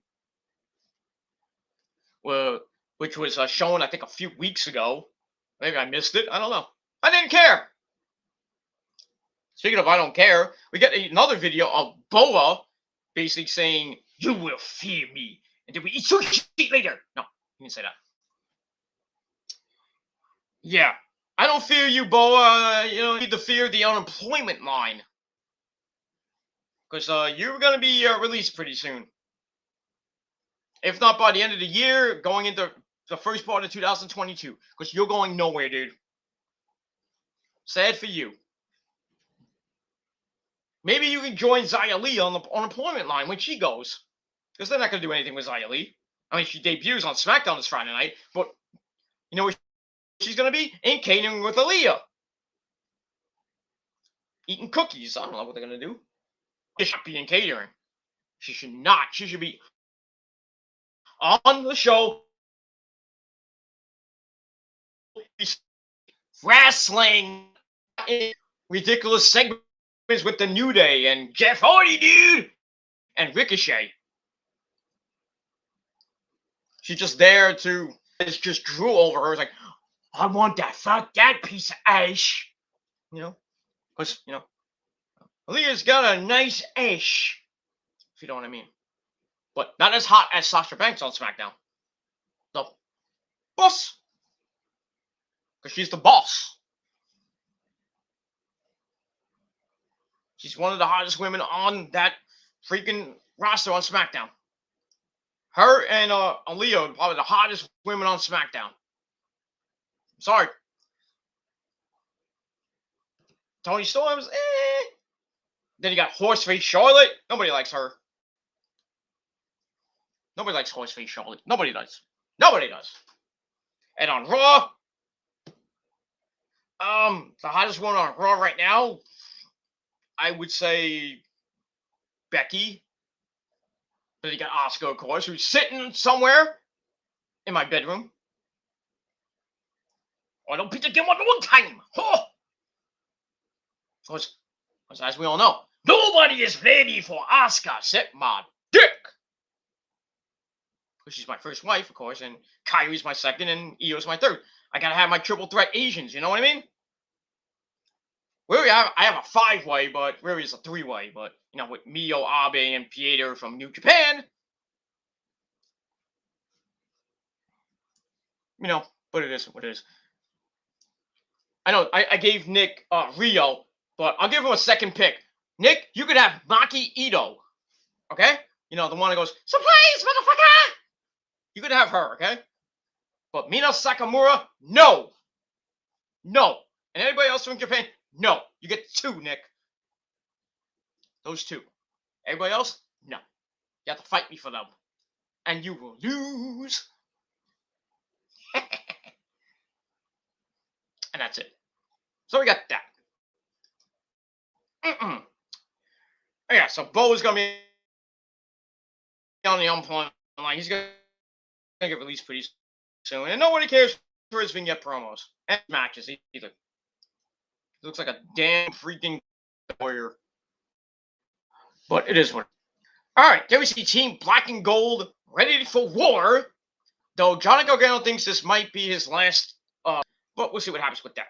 which was shown, I think, a few weeks ago. Maybe I missed it. I don't know. I didn't care. Speaking of I don't care, we get another video of Boa basically saying, "You will fear me, and then we eat sushi later." No, he didn't say that. Yeah, I don't fear you, Boa. You need to fear the unemployment line. Because you're going to be released pretty soon. If not by the end of the year, going into the first part of 2022. Because you're going nowhere, dude. Sad for you. Maybe you can join Xia Li on the unemployment line when she goes. Because they're not going to do anything with Xia Li. I mean, she debuts on SmackDown this Friday night. But you know where she's going to be? In catering with Aaliyah. Eating cookies. I don't know what they're going to do. She should be in catering. She should not. She should be on the show. Wrestling. Ridiculous segments with the New Day and Jeff Hardy, dude. And Ricochet. She's just there to. It's just drool over her. It's like, I want that. Fuck that piece of ash. You know? Because, Aaliyah's got a nice ash, if you know what I mean. But not as hot as Sasha Banks on SmackDown. The boss. Because she's the boss. She's one of the hottest women on that freaking roster on SmackDown. Her and Aaliyah are probably the hottest women on SmackDown. Sorry. Tony Storm's, Then you got Horseface Charlotte. Nobody likes her. Nobody likes Horseface Charlotte. Nobody does. Nobody does. And on Raw, the hottest one on Raw right now, I would say Becky. Then you got Asuka, of course, who's sitting somewhere in my bedroom. I don't beat the game one time. Oh! Because as we all know, nobody is ready for Asuka except my dick. Because she's my first wife, of course, and Kyrie's my second, and Io's my third. I gotta have my triple threat Asians, you know what I mean? Really, I have a 5-way, but really it's a 3-way. But, with Mio, Abe, and Pieter from New Japan. But it is what it is. I know, I gave Nick Rio, but I'll give him a second pick. Nick, you could have Maki Ito. Okay? The one that goes, surprise, motherfucker! You could have her, okay? But Mina Sakamura, no. No. And anybody else from Japan, no. You get 2, Nick. Those 2. Everybody else, no. You have to fight me for them. And you will lose. And that's it. So we got that. Yeah, so Bo is going to be on the unemployment line. He's going to get released pretty soon. And nobody cares for his vignette promos and matches either. He looks like a damn freaking warrior. But it is what. All right, there we see Team Black and Gold ready for war. Though Johnny Gargano thinks this might be his last. But we'll see what happens with that.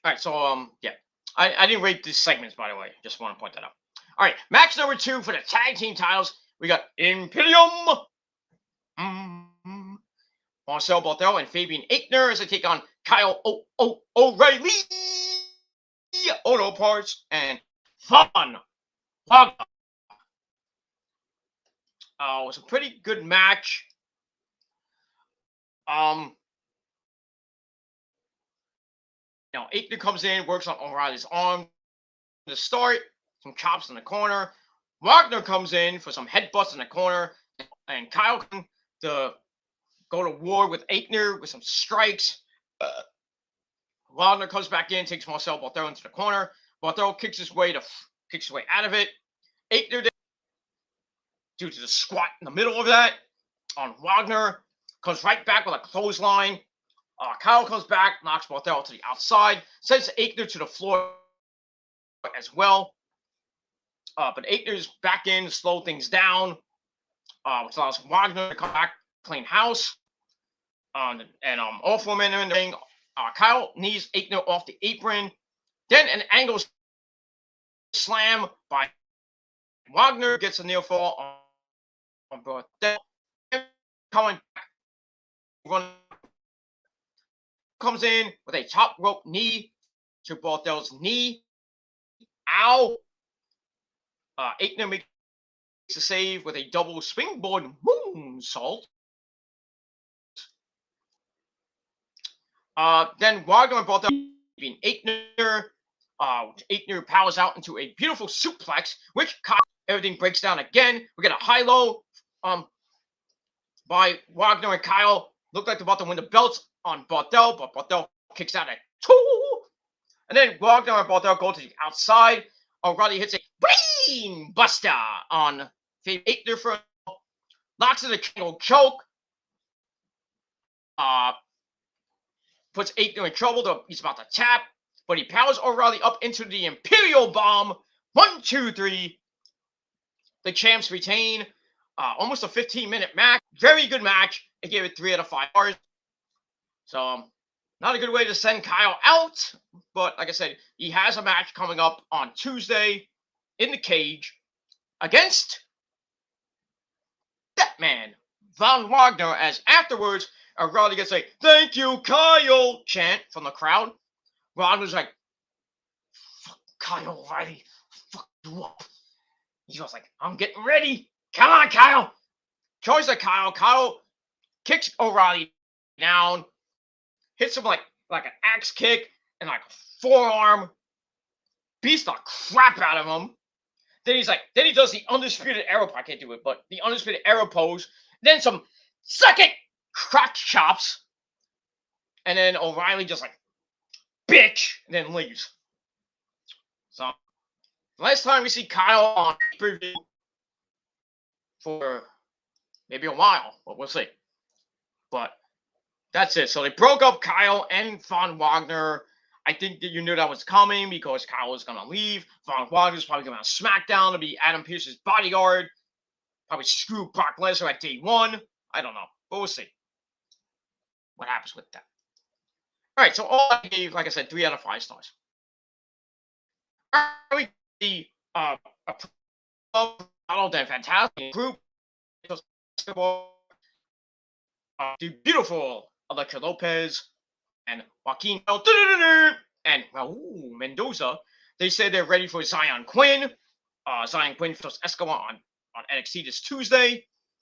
All right, so yeah, I didn't rate these segments, by the way. Just want to point that out. All right, match number 2 for the tag team titles. We got Imperium. Marcel Barthel and Fabian Aichner as they take on Kyle O'Reilly, Auto Parts, and Von Wagner. It was a pretty good match. Aichner comes in, works on O'Reilly's arm to start, some chops in the corner. Wagner comes in for some headbutts in the corner, and Kyle can to go to war with Aichner with some strikes. Wagner comes back in, takes Marcel Barthel into the corner. Barthel kicks his way out of it. Aichner, due to the squat in the middle of that, on Wagner, comes right back with a clothesline. Kyle comes back, knocks Barthel to the outside, sends Aichner to the floor as well. But Aichner's back in to slow things down, which allows Wagner to come back, clean house. And all 4 men are in the ring. Kyle knees Aichner off the apron. Then an angle slam by Wagner gets a near fall on Barthel. Coming back, comes in with a top rope knee to Barthel's knee. Ow! Aichner makes a save with a double springboard moonsault. Then Wagner and Barthel being Aichner. Aichner powers out into a beautiful suplex, which everything breaks down again. We get a high-low by Wagner and Kyle. Looked like they're about to win the belts on Barthel, but Barthel kicks out at 2. And then Wagner and Barthel go to the outside. O'Reilly hits a brain buster on Aichner for knocks in a triangle choke. Puts Aichner in trouble. He's about to tap, but he powers O'Reilly up into the Imperial Bomb. 1, 2, 3. The champs retain. Almost a 15-minute match. Very good match. I gave it 3 out of 5 stars. So, not a good way to send Kyle out. But like I said, he has a match coming up on Tuesday in the cage against that man, Von Wagner, as afterwards, O'Reilly gets a "Thank you, Kyle" chant from the crowd. Wagner's like, "Fuck Kyle O'Reilly, fuck you up." He goes like, "I'm getting ready. Come on, Kyle." Charges at Kyle. Kyle kicks O'Reilly down, hits him like an axe kick and like a forearm, beats the crap out of him. Then he does the Undisputed Era. I can't do it, but the Undisputed Era pose. Then some second crack chops, and then O'Reilly just like bitch, and then leaves. So last time we see Kyle on preview for maybe a while, but we'll see. But that's it. So they broke up Kyle and Von Wagner. I think that you knew that was coming because Kyle was going to leave. Von Wagner's probably going to SmackDown to be Adam Pearce's bodyguard. Probably screw Brock Lesnar at day 1. I don't know, but we'll see what happens with that. All right, so all I gave, like I said, 3 out of 5 stars. All right, the then fantastic group. The beautiful Elektra Lopez and Joaquin and Raul Mendoza. They say they're ready for Zion Quinn. Zion Quinn versus Escobar on NXT this Tuesday.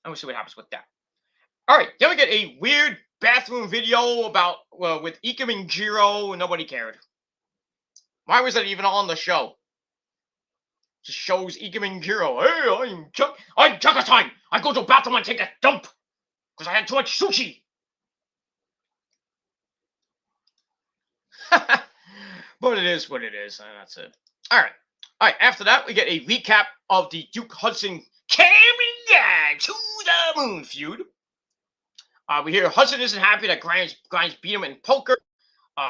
And we'll see what happens with that. All right, then we get a weird bathroom video about with Ikemen and Jiro, and nobody cared. Why was that even on the show? Just shows Ikemen and Jiro. Hey, I'm Chuck time. I go to the bathroom and take a dump because I had too much sushi. But it is what it is, and that's it. All right. After that, we get a recap of the Duke Hudson Cameron Grimes to the Moon feud. We hear Hudson isn't happy that Grimes beat him in poker.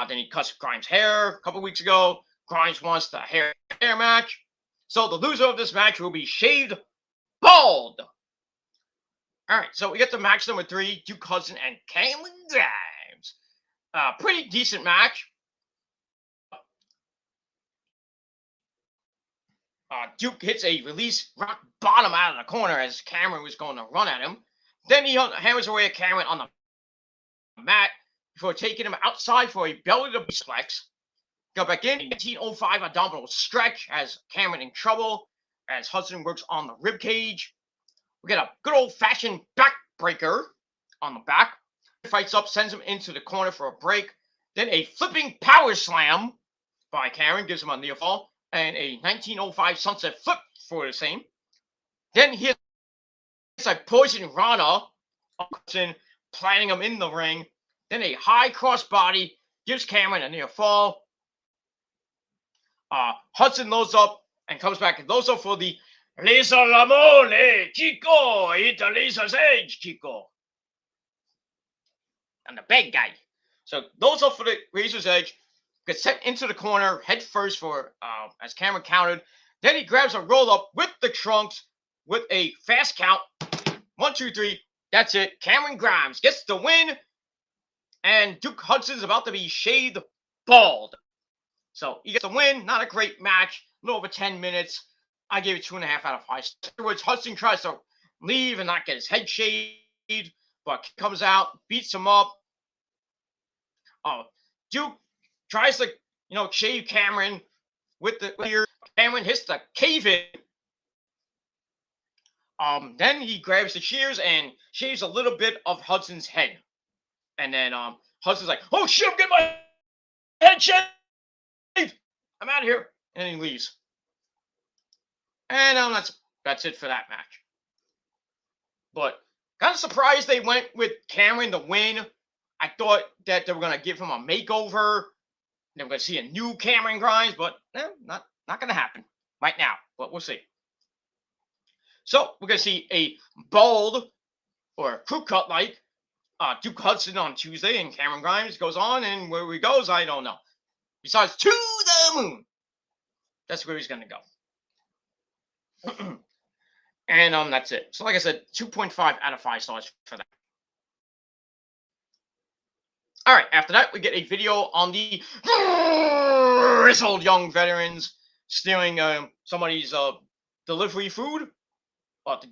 Then he cuts Grimes' hair a couple weeks ago. Grimes wants the hair match. So the loser of this match will be shaved bald. All right, so we get to match number 3, Duke Hudson and Cameron Grimes. Pretty decent match. Duke hits a release rock bottom out of the corner as Cameron was going to run at him. Then he hammers away at Cameron on the mat. before taking him outside for a belly-to-base flex. Go back in. 1905 abdominal stretch has Cameron in trouble as Hudson works on the rib cage. We get a good old-fashioned backbreaker on the back. Fights up, sends him into the corner for a break. Then a flipping power slam by Cameron gives him a near fall, and a 1905 sunset flip for the same. Then he hits a poison Rana, Hudson planting him in the ring. Then a high crossbody gives Cameron a near fall. Hudson loads up and comes back and loads up for the Laser Lamone, Chico, it's a laser's edge, Chico. And the big guy. So loads up for the Razor's Edge, gets set into the corner, head first for as Cameron countered. Then he grabs a roll up with the trunks with a fast count. 1, 2, 3. That's it. Cameron Grimes gets the win. And Duke Hudson's about to be shaved bald. So he gets the win. Not a great match. A little over 10 minutes. I gave it 2.5 out of 5. Afterwards, Hudson tries to leave and not get his head shaved, but comes out, beats him up. Duke tries to, shave Cameron with the ear. Cameron hits the cave-in. Then he grabs the shears and shaves a little bit of Hudson's head. And then Hudson's like, "Oh shit, I'm getting my head shaved. I'm out of here." And he leaves. And that's it for that match. But kind of surprised they went with Cameron to win. I thought that they were going to give him a makeover. They were going to see a new Cameron Grimes, but not going to happen right now. But we'll see. So we're going to see a bald or crew cut like Duke Hudson on Tuesday, and Cameron Grimes goes on, and where he goes, I don't know. Besides to the moon. That's where he's going to go. And that's it. So like I said, 2.5 out of 5 stars for that. All right, after that, we get a video on the grizzled young veterans stealing somebody's delivery food. That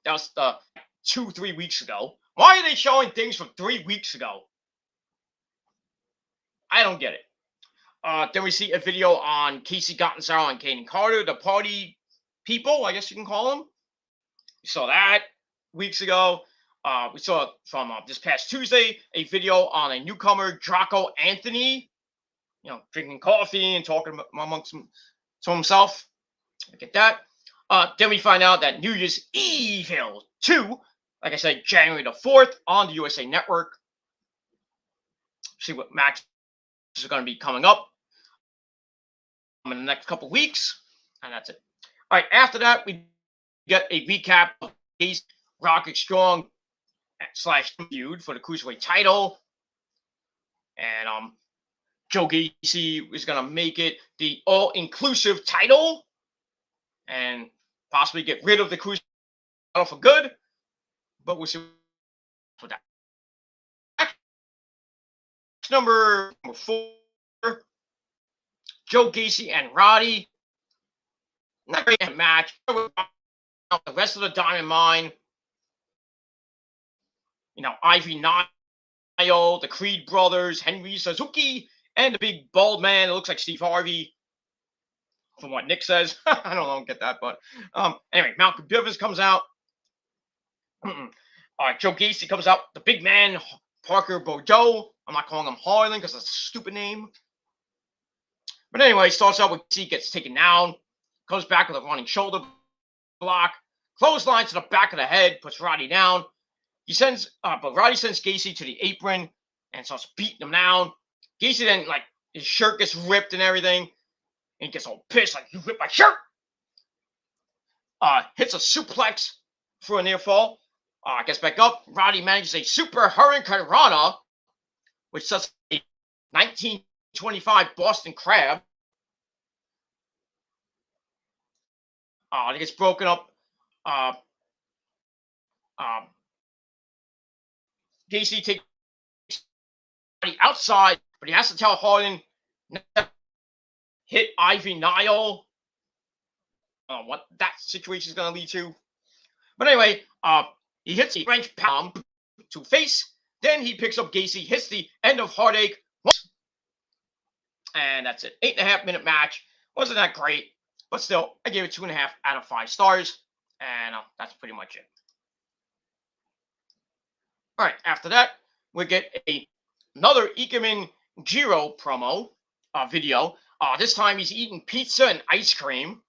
was 2-3 weeks ago. Why are they showing things from 3 weeks ago? I don't get it. Then we see a video on Casey Gottensauer and Kaden Carter, the party people, I guess you can call them. We saw that weeks ago. We saw from this past Tuesday a video on a newcomer, Draco Anthony, drinking coffee and talking amongst to himself. Look at that. Then we find out that New Year's Evil 2, like I said, January the 4th on the USA Network. See what matches are going to be coming up in the next couple weeks. And that's it. All right, after that, we get a recap of Ace Rocket Strong / feud for the Cruiserweight title. And Joe Gacy is going to make it the all-inclusive title and possibly get rid of the Cruiserweight title for good. But we'll see for that. Number 4, Joe Gacy and Roddy. Not a great match. The rest of the Diamond Mine. Ivy Nile, the Creed brothers, Henry Suzuki, and the big bald man that looks like Steve Harvey. From what Nick says. I don't get that, but anyway, Malcolm Bivens comes out. Joe Gacy comes out. The big man, Parker Boudreaux. I'm not calling him Harlan because that's a stupid name. But anyway, starts out with Gacy, gets taken down, comes back with a running shoulder block, clothesline to the back of the head, puts Roddy down. But Roddy sends Gacy to the apron and starts beating him down. Gacy then, his shirt gets ripped and everything. And he gets all pissed, like, "You ripped my shirt!" Hits a suplex for a near fall. Gets back up. Roddy manages a super Hurricane Rana, which sets a 1925 Boston Crab. It gets broken up. Gacy takes Roddy outside, but he has to tell Harlan hit Ivy Nile. What that situation is going to lead to. But anyway, he hits a French palm to face Then he picks up Gacy, hits the end of Heartache, and that's it. 8.5-minute match. Wasn't that great, but still, I gave it 2.5 out of 5 stars, and that's pretty much it. All right, after that, we get another Ikemen Jiro promo video. This time he's eating pizza and ice cream.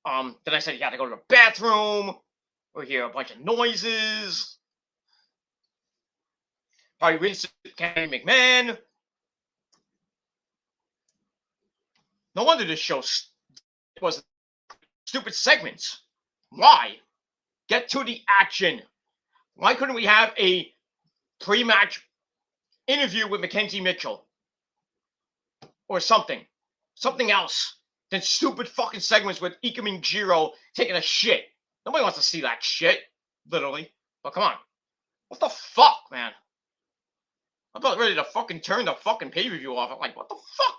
Then I said he had to go to the bathroom. We hear a bunch of noises. Probably Vincent Kenny McMahon. No wonder this show was stupid segments. Why? Get to the action. Why couldn't we have a pre-match interview with Mackenzie Mitchell? Or something. Something else than stupid fucking segments with Ikemen Jiro taking a shit. Nobody wants to see that shit. Literally. But come on. What the fuck, man? I'm about ready to fucking turn the fucking pay-per-view off. I'm like, what the fuck?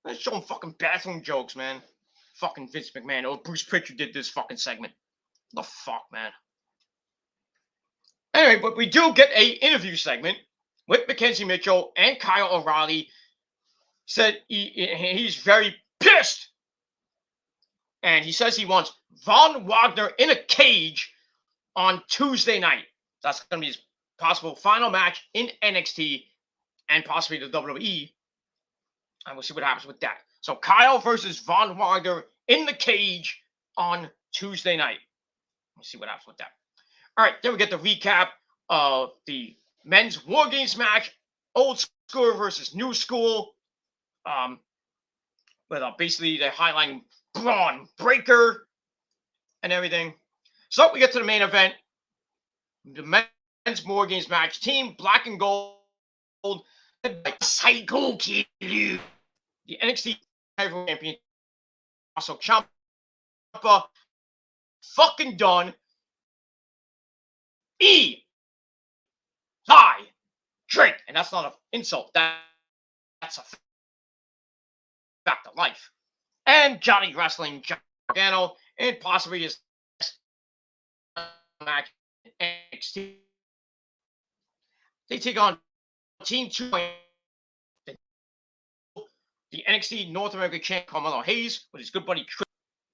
They're showing fucking bathroom jokes, man. Fucking Vince McMahon. Oh, Bruce Pritchard did this fucking segment. What the fuck, man? Anyway, but we do get a interview segment with Mackenzie Mitchell and Kyle O'Reilly. Said he's very pissed. And he says he wants Von Wagner in a cage on Tuesday night. That's going to be his possible final match in NXT and possibly the WWE. And we'll see what happens with that. So Kyle versus Von Wagner in the cage on Tuesday night. We'll see what happens with that. All right, then we get the recap of the men's Wargames match. Old school versus new school. But basically they're highlighting Braun Breaker and everything. So we get to the main event. The men's Wargames match. Team Black and Gold. Psycho Kid. The NXT Heavyweight Champion. Also Ciampa. Fucking done. Drink. And that's not an insult. That's a fact of life. And Johnny Wrestling Gargano and possibly his match in NXT. They take on Team 2, the NXT North American champ Carmelo Hayes with his good buddy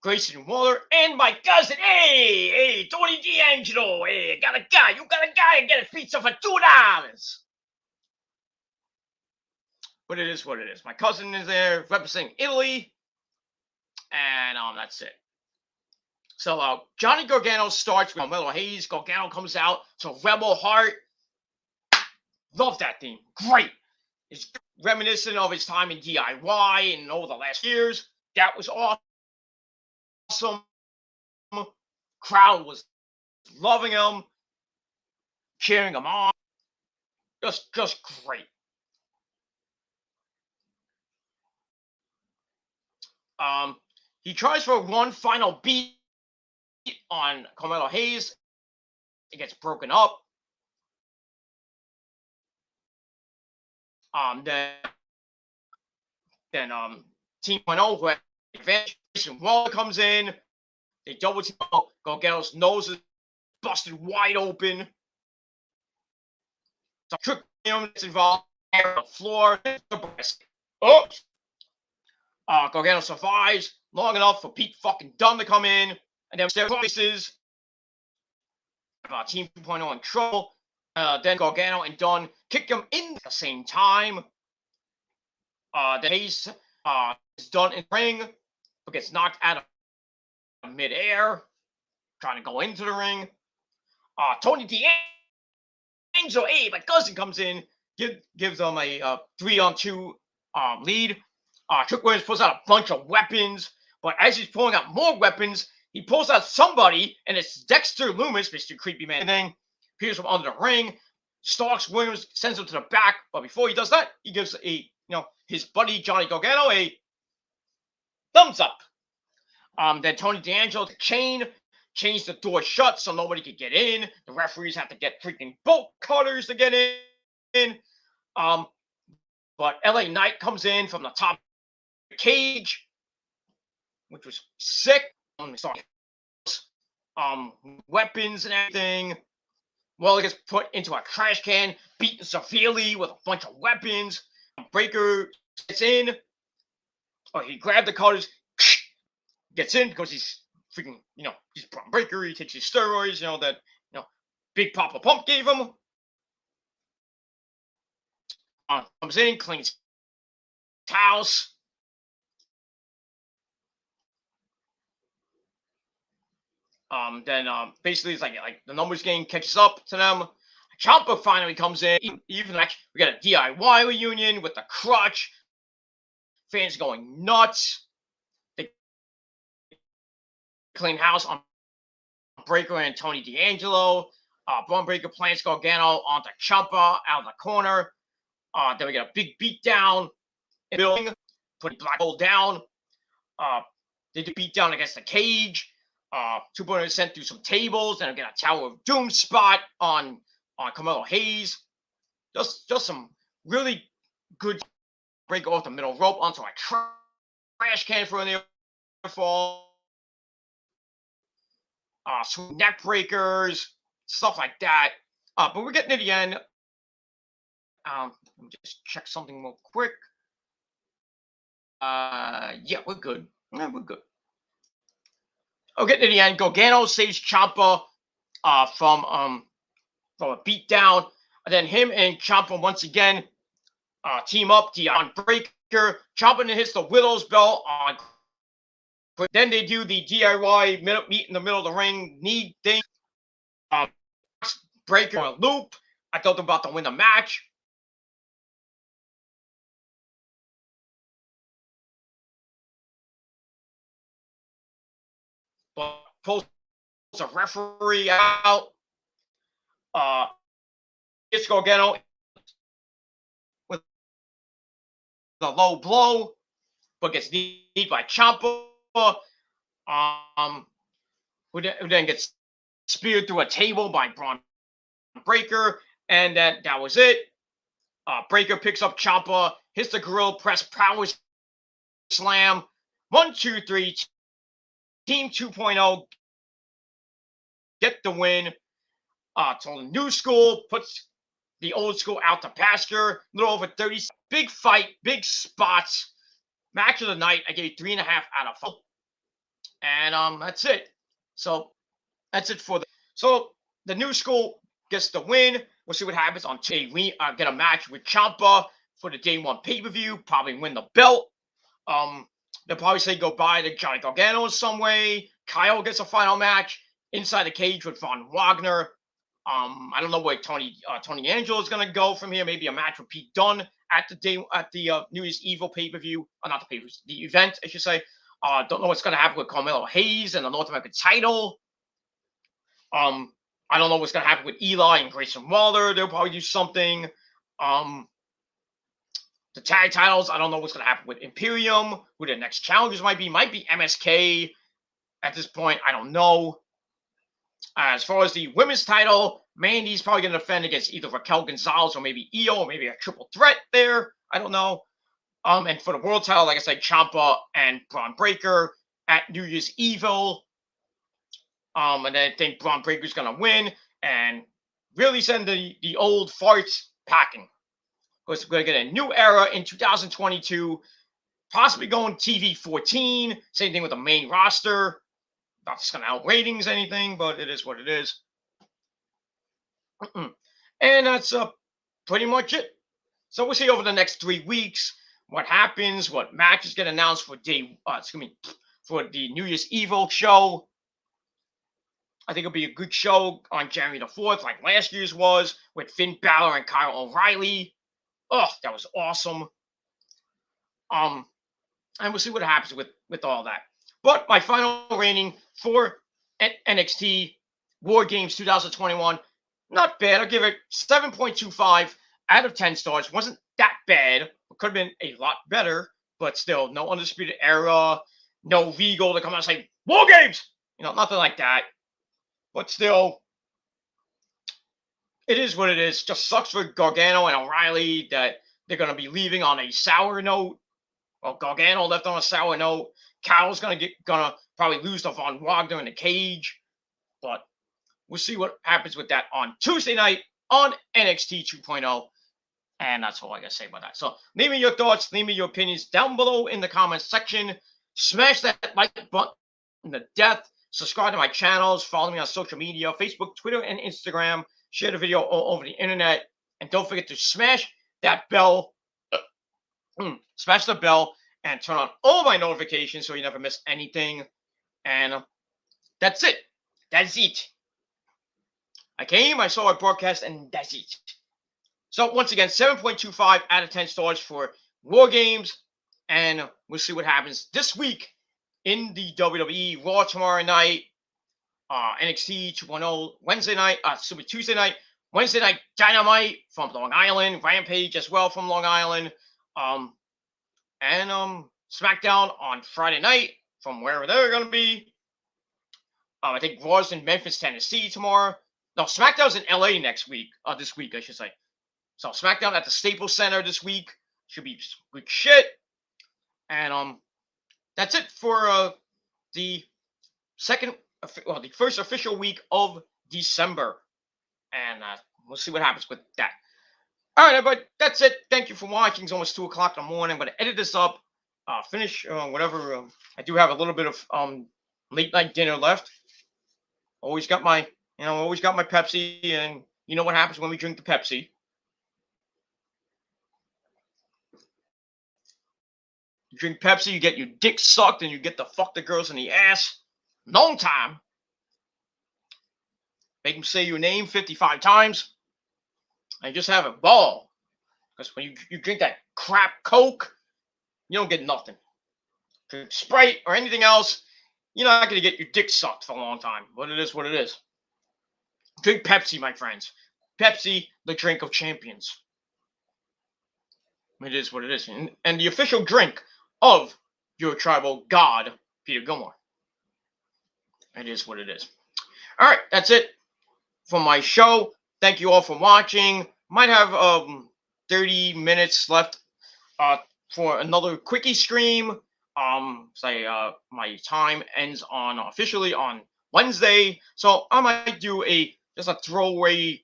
Grayson Waller and my cousin, hey, Tony D'Angelo, hey, got a guy, you got a guy, and get a pizza for $2. But it is what it is. My cousin is there representing Italy. And that's it. So Johnny Gargano starts with Carmelo Hayes. Gargano comes out to Rebel Heart. Love that theme. Great. It's reminiscent of his time in DIY and over the last years. That was awesome. Crowd was loving him, cheering him on. Just great. He tries for one final beat on Carmelo Hayes. It gets broken up. Then Team 1-0 who had advantage. Waller comes in. They double team. Gargano's nose is busted wide open. So Trick Williams gets involved on the floor. Oh! Gargano survives long enough for Pete fucking Dunne to come in. And then their voices. Team 2.0 in trouble. Then Gargano and Dunne kick him in at the same time. Then Hayes is done in the ring, but gets knocked out of midair, trying to go into the ring. Tony D'Angelo, hey, my cousin comes in, gives them a 3-on-2 lead. Trick Williams pulls out a bunch of weapons, but as he's pulling out more weapons, he pulls out somebody, and it's Dexter Lumis, Mr. Creepy Man thing, appears from under the ring, stalks Williams, sends him to the back, but before he does that, he gives his buddy Johnny Gargano a thumbs up. Then Tony D'Angelo change the door shut so nobody could get in. The referees have to get freaking bolt cutters to get in. But LA Knight comes in from the top of the cage, which was sick. Weapons and everything. Wargames gets put into a trash can, beaten severely with a bunch of weapons. Breaker gets in. Or he grabbed the cutters, gets in because he's freaking, he's Braun Breaker. He takes his steroids, that, Big Papa Pump gave him. Comes in, cleans house. Then basically it's like the numbers game catches up to them. Ciampa finally comes in. Even like we got a DIY reunion with the crutch. Fans going nuts. They clean house on Breaker and Tony D'Angelo. Braun Breaker plants Gargano onto Ciampa out of the corner. Then we get a big beat down in the building, putting Black Hole down. They do beat down against the cage. 2.0 sent through some tables, and again a Tower of Doom spot on Carmelo Hayes. Just some really good break off the middle rope onto a trash can for a near fall. Some neck breakers, stuff like that. But we're getting to the end. Let me just check something real quick. Yeah, we're good. Yeah, we're good. Oh, getting to the end. Gargano saves Ciampa from a beatdown. And then him and Ciampa once again team up. On Breaker. Ciampa hits the Widow's Belt on. But then they do the DIY meet in the middle of the ring knee thing. Breaker on a loop. I thought they were about to win the match. But pulls a referee out. Gets Gargano with a low blow, but gets kneed by Ciampa. Who then gets speared through a table by Braun Breaker, and that was it. Breaker picks up Ciampa, hits the grill press power slam. 1, 2, 3. Team 2.0 get the win. So the new school puts the old school out to pasture. A little over 30. Big fight, big spots. Match of the night. I gave 3.5 out of 4. And that's it. So that's it for the new school gets the win. We'll see what happens on today. We get a match with Ciampa for the day 1 pay-per-view. Probably win the belt. They'll probably say goodbye to Johnny Gargano in some way. Kyle gets a final match inside the cage with Von Wagner. I don't know where Tony Angelo is gonna go from here. Maybe a match with Pete Dunne at the New Year's Evil pay-per-view. Not the pay-per-view, the event, I should say. Don't know what's gonna happen with Carmelo Hayes and the North American title. I don't know what's gonna happen with Eli and Grayson Waller. They'll probably do something. The tag titles, I don't know what's gonna happen with Imperium. Who the next challengers might be MSK. At this point, I don't know. As far as the women's title, Mandy's probably going to defend against either Raquel Gonzalez or maybe Io, or maybe a triple threat there. I don't know. And for the world title, like I said, Ciampa and Braun Breaker at New Year's Evil. And then I think Braun Breaker's going to win and really send the old farts packing. Because we're going to get a new era in 2022. Possibly going TV 14. Same thing with the main roster. Not just going to out ratings anything, but it is what it is. And that's pretty much it. So we'll see over the next 3 weeks what happens, what matches get announced for for the New Year's Evil show. I think it'll be a good show on January the 4th, like last year's was, with Finn Balor and Kyle O'Reilly. Oh, that was awesome. And we'll see what happens with all that. But my final rating for NXT Wargames 2021, not bad. I'll give it 7.25 out of 10 stars. Wasn't that bad. It could have been a lot better, but still, no Undisputed Era, no Regal to come out and say, Wargames! Nothing like that. But still, it is what it is. Just sucks for Gargano and O'Reilly that they're going to be leaving on a sour note. Well, Gargano left on a sour Kyle's gonna probably lose to Von Wagner in the cage, but we'll see what happens with that on Tuesday night on NXT 2.0. And that's all I got to say about that. So leave me your thoughts, leave me your opinions down below in the comments section. Smash that like button to death. Subscribe to my channels. Follow me on social media, Facebook, Twitter, and Instagram. Share the video all over the internet. And don't forget to smash that bell. Smash the bell and turn on all my notifications so you never miss anything. And that's it. That's it. I came, I saw a broadcast, and that's it. So once again, 7.25 out of 10 stars for Wargames. And we'll see what happens this week in the WWE. Raw tomorrow night. NXT 2.0 Wednesday night. Tuesday night. Wednesday night Dynamite from Long Island. Rampage as well from Long Island. And SmackDown on Friday night from wherever they're going to be. I think Raw's in Memphis, Tennessee tomorrow. No, SmackDown's in LA next week. This week, I should say. So SmackDown at the Staples Center this week. Should be good shit. And that's it for the first official week of December. And we'll see what happens with that. All right, everybody, that's it. Thank you for watching. It's almost 2 o'clock in the morning. I'm going to edit this up, finish whatever. I do have a little bit of late night dinner left. Always got my Pepsi, and you know what happens when we drink the Pepsi. You drink Pepsi, you get your dick sucked, and you get to fuck the girls in the ass. Long time. Make them say your name 55 times. And just have a ball. Because when you drink that crap Coke, you don't get nothing. Drink Sprite or anything else, you're not going to get your dick sucked for a long time. But it is what it is. Drink Pepsi, my friends. Pepsi, the drink of champions. It is what it is. And the official drink of your tribal god, Peter Gilmore. It is what it is. All right, that's it for my show. Thank you all for watching. Might have 30 minutes left for another quickie stream. My time ends officially on Wednesday, so I might do just a throwaway.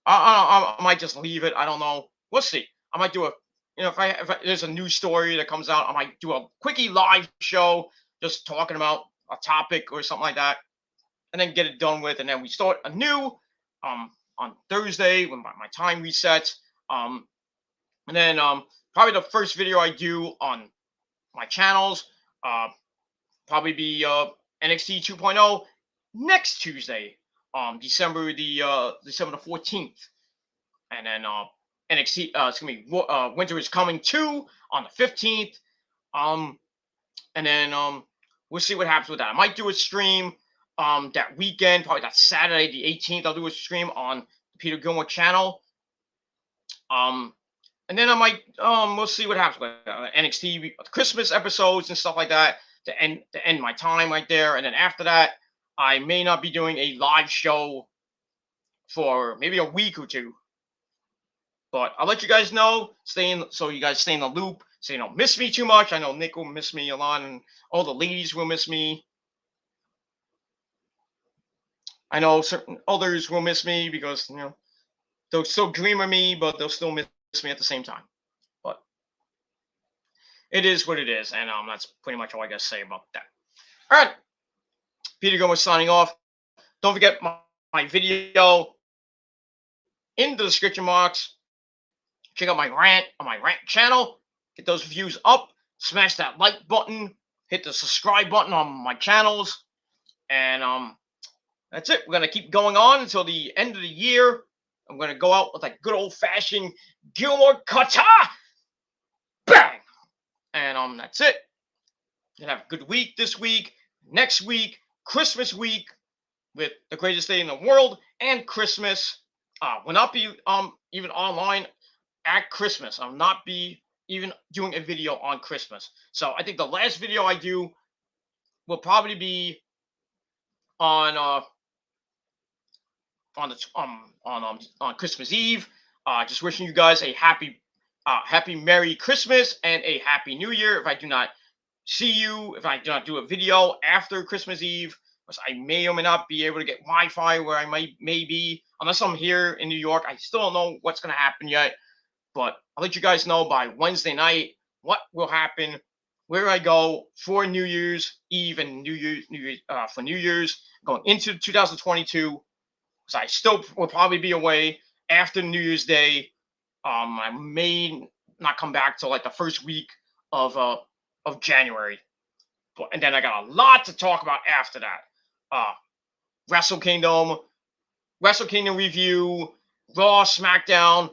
I might just leave it. I don't know. We'll see. I might do if there's a new story that comes out, I might do a quickie live show, just talking about a topic or something like that, and then get it done with, and then we start anew on Thursday when my time resets. And then probably the first video I do on my channels probably be NXT 2.0 next Tuesday, December the 14th, and then NXT Winter is Coming 2 on the 15th, and then we'll see what happens with that. I might do a stream that weekend, probably that Saturday the 18th. I'll do a stream on the Peter Gilmore channel. And then I might we'll see what happens with NXT Christmas episodes and stuff like that to end my time right there. And then after that, I may not be doing a live show for maybe a week or two. But I'll let you guys know, so you guys stay in the loop, so you don't miss me too much. I know Nick will miss me a lot, and all the ladies will miss me. I know certain others will miss me because, they'll still dream of me, but they'll still miss me at the same time. But it is what it is, and that's pretty much all I got to say about that. All right, Peter Gilmore signing off. Don't forget my video in the description box. Check out my rant on my rant channel. Get those views up. Smash that like button. Hit the subscribe button on my channels. And that's it. We're going to keep going on until the end of the year. I'm going to go out with a good old-fashioned Gilmore Kata. Bang! And that's it. You're going to have a good week this week. Next week, Christmas week with the greatest day in the world and Christmas. Will not be even online at Christmas. I'll not be even doing a video on Christmas. So I think the last video I do will probably be on Christmas Eve. Just wishing you guys a happy Merry Christmas and a Happy New Year. If I do not see you, if I do not do a video after Christmas Eve, because I may or may not be able to get Wi-Fi where I may be, unless I'm here in New York. I still don't know what's going to happen yet, but I'll let you guys know by Wednesday night what will happen, where I go for New Year's Eve and New Year's for New Year's going into 2022. Because I still will probably be away after New Year's Day. I may not come back till like the first week of January. And then I got a lot to talk about after that. Wrestle Kingdom review, Raw, SmackDown,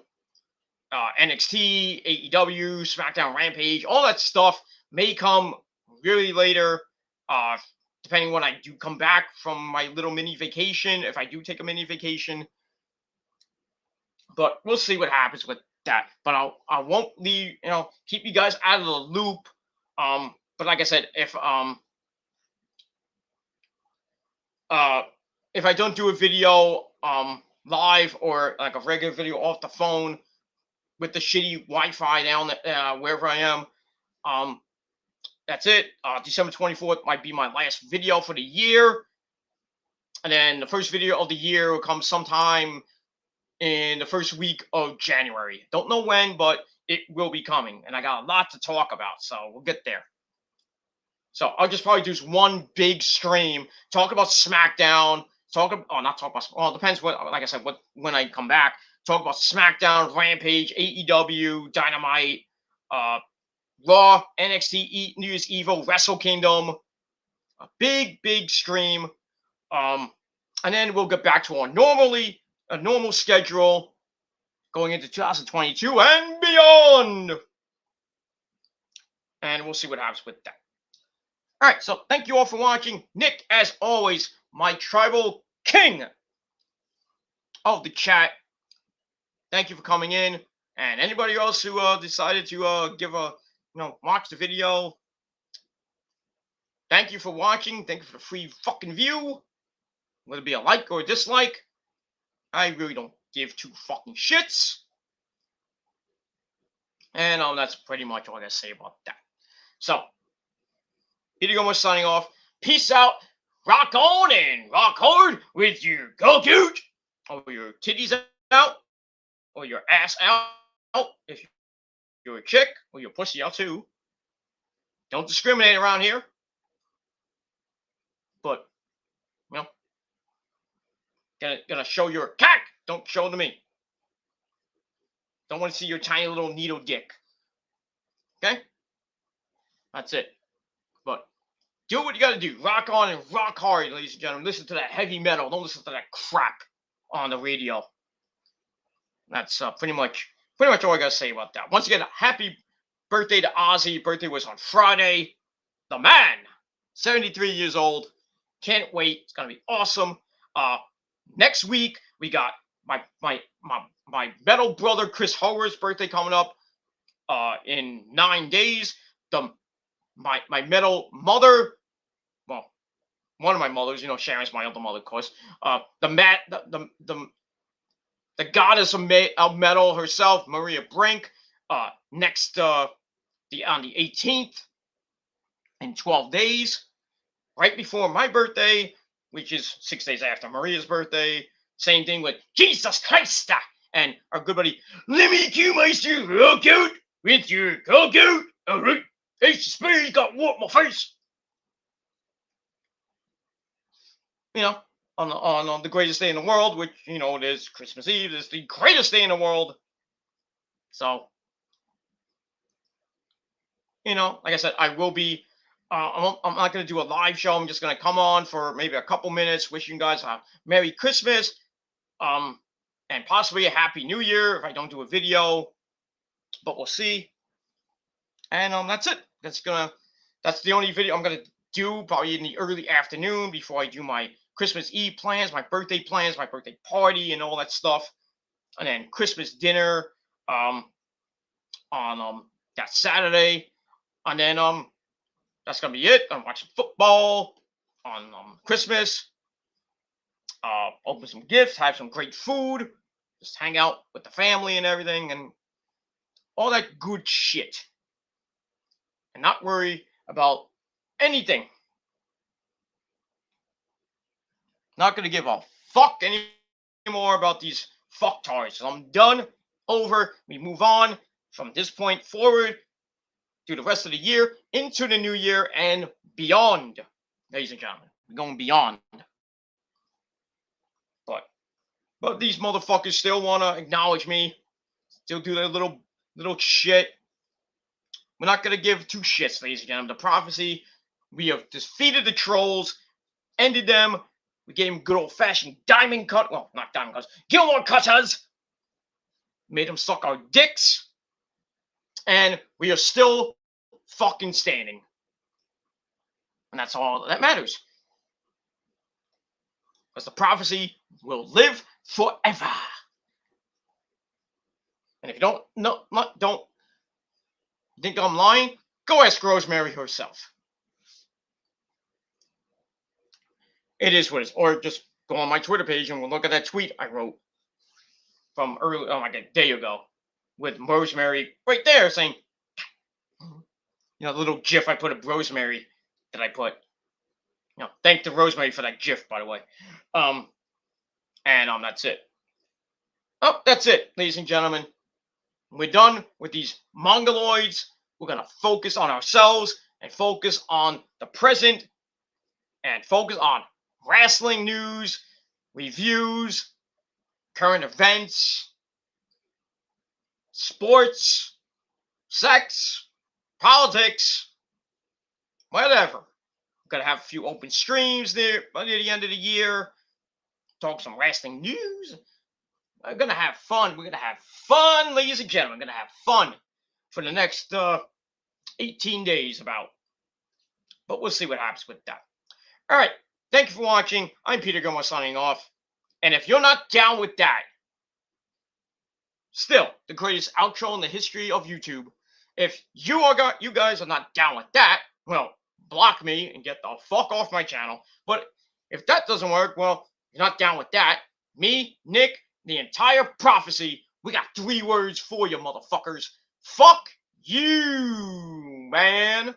NXT, AEW, SmackDown, Rampage, all that stuff may come really later, depending when I do come back from my little mini vacation, if I do take a mini vacation. But we'll see what happens with that. But I won't leave, keep you guys out of the loop. But like I said, if I don't do a video live or like a regular video off the phone with the shitty Wi-Fi down wherever I am, that's it. December 24th might be my last video for the year. And then the first video of the year will come sometime in the first week of January. Don't know when, but it will be coming. And I got a lot to talk about, so we'll get there. So I'll just probably do one big stream, talk about SmackDown, it depends like I said, when I come back, talk about SmackDown, Rampage, AEW, Dynamite, Raw, NXT, New Year's Evil, Wrestle Kingdom, a big stream, and then we'll get back to a normal schedule going into 2022 and beyond, and we'll see what happens with that. All right, so thank you all for watching. Nick, as always, my tribal king of the chat. Thank you for coming in, and anybody else who decided to watch the video, thank you for watching. Thank you for the free fucking view. Whether it be a like or a dislike, I really don't give two fucking shits. And that's pretty much all I gotta say about that. So, here you go, signing off. Peace out. Rock on and rock hard with your go dude, or your titties out, or your ass out if you're a chick, or your pussy out too. Don't discriminate around here. But, gonna show your cack. Don't show it to me. Don't want to see your tiny little needle dick. Okay? That's it. But do what you gotta do. Rock on and rock hard, ladies and gentlemen. Listen to that heavy metal. Don't listen to that crap on the radio. That's pretty much all I gotta say about that. Once again, happy birthday to Ozzy. Birthday was on Friday. The man, 73 years old. Can't wait. It's gonna be awesome. Next week we got my metal brother Chris Howard's birthday coming up in 9 days. My metal mother, well, one of my mothers, Sharon's my other mother, of course. The goddess of metal herself, Maria Brink, next on the 18th, in 12 days, right before my birthday, which is 6 days after Maria's birthday. Same thing with Jesus Christ and our good buddy Lemmy Q-Meister. Rock out with your cock out. All right, Ace of Spades got warped my face. On the greatest day in the world, which, it is Christmas Eve. It's the greatest day in the world. So, like I said, I will be, I'm not going to do a live show. I'm just going to come on for maybe a couple minutes, wishing you guys a Merry Christmas, and possibly a Happy New Year if I don't do a video, but we'll see. And that's it. That's the only video I'm going to do, probably in the early afternoon before I do my Christmas Eve plans, my birthday party, and all that stuff, and then Christmas dinner on that Saturday, and then that's gonna be it. I'm watching football on Christmas. Open some gifts, have some great food, just hang out with the family and everything, and all that good shit, and not worry about anything. Not gonna give a fuck anymore about these fucktards. So I'm done. Over. We move on from this point forward through the rest of the year into the new year and beyond. Ladies and gentlemen, we're going beyond. But these motherfuckers still want to acknowledge me. Still do their little shit. We're not gonna give two shits, ladies and gentlemen. The prophecy. We have defeated the trolls, ended them. We gave them good old fashioned diamond cut. Well, not diamond cuts. Gilmore cutters. Made them suck our dicks. And we are still fucking standing. And that's all that matters. Because the prophecy will live forever. And if you don't think I'm lying, go ask Rosemary herself. It is what it is. Or just go on my Twitter page and we'll look at that tweet I wrote from early, like a day ago, with Rosemary right there saying, the little GIF I put of Rosemary that I put. Thank to Rosemary for that GIF, by the way. And that's it. Oh, that's it, ladies and gentlemen. We're done with these mongoloids. We're gonna focus on ourselves and focus on the present and focus on wrestling news, reviews, current events, sports, sex, politics, whatever. We're gonna have a few open streams there by the end of the year. Talk some wrestling news. We're gonna have fun. We're gonna have fun, ladies and gentlemen. We're gonna have fun for the next 18 days about. But we'll see what happens with that. All right. Thank you for watching. I'm Peter Gilmore signing off. And if you're not down with that, still the greatest outro in the history of YouTube. If you guys are not down with that, well, block me and get the fuck off my channel. But if that doesn't work, well, you're not down with that. Me, Nick, the entire prophecy, we got 3 words for you, motherfuckers. Fuck you, man.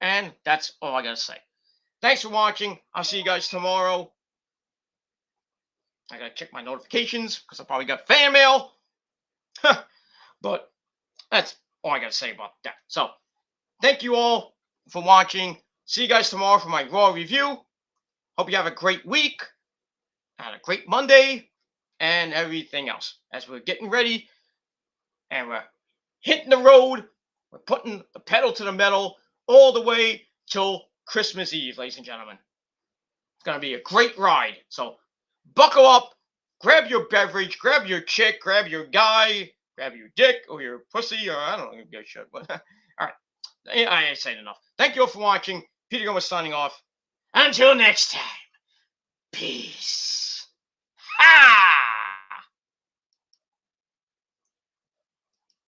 And that's all I gotta say. Thanks for watching. I'll see you guys tomorrow. I gotta check my notifications because I probably got fan mail. But that's all I gotta say about that. So, thank you all for watching. See you guys tomorrow for my Raw review. Hope you have a great week and a great Monday and everything else as we're getting ready and we're hitting the road. We're putting the pedal to the metal all the way till Christmas Eve, ladies and gentlemen. It's going to be a great ride. So buckle up, grab your beverage, grab your chick, grab your guy, grab your dick or your pussy, or I don't know, give a shit. But all right, I ain't saying enough. Thank you all for watching. Peter Gomez signing off. Until next time, peace.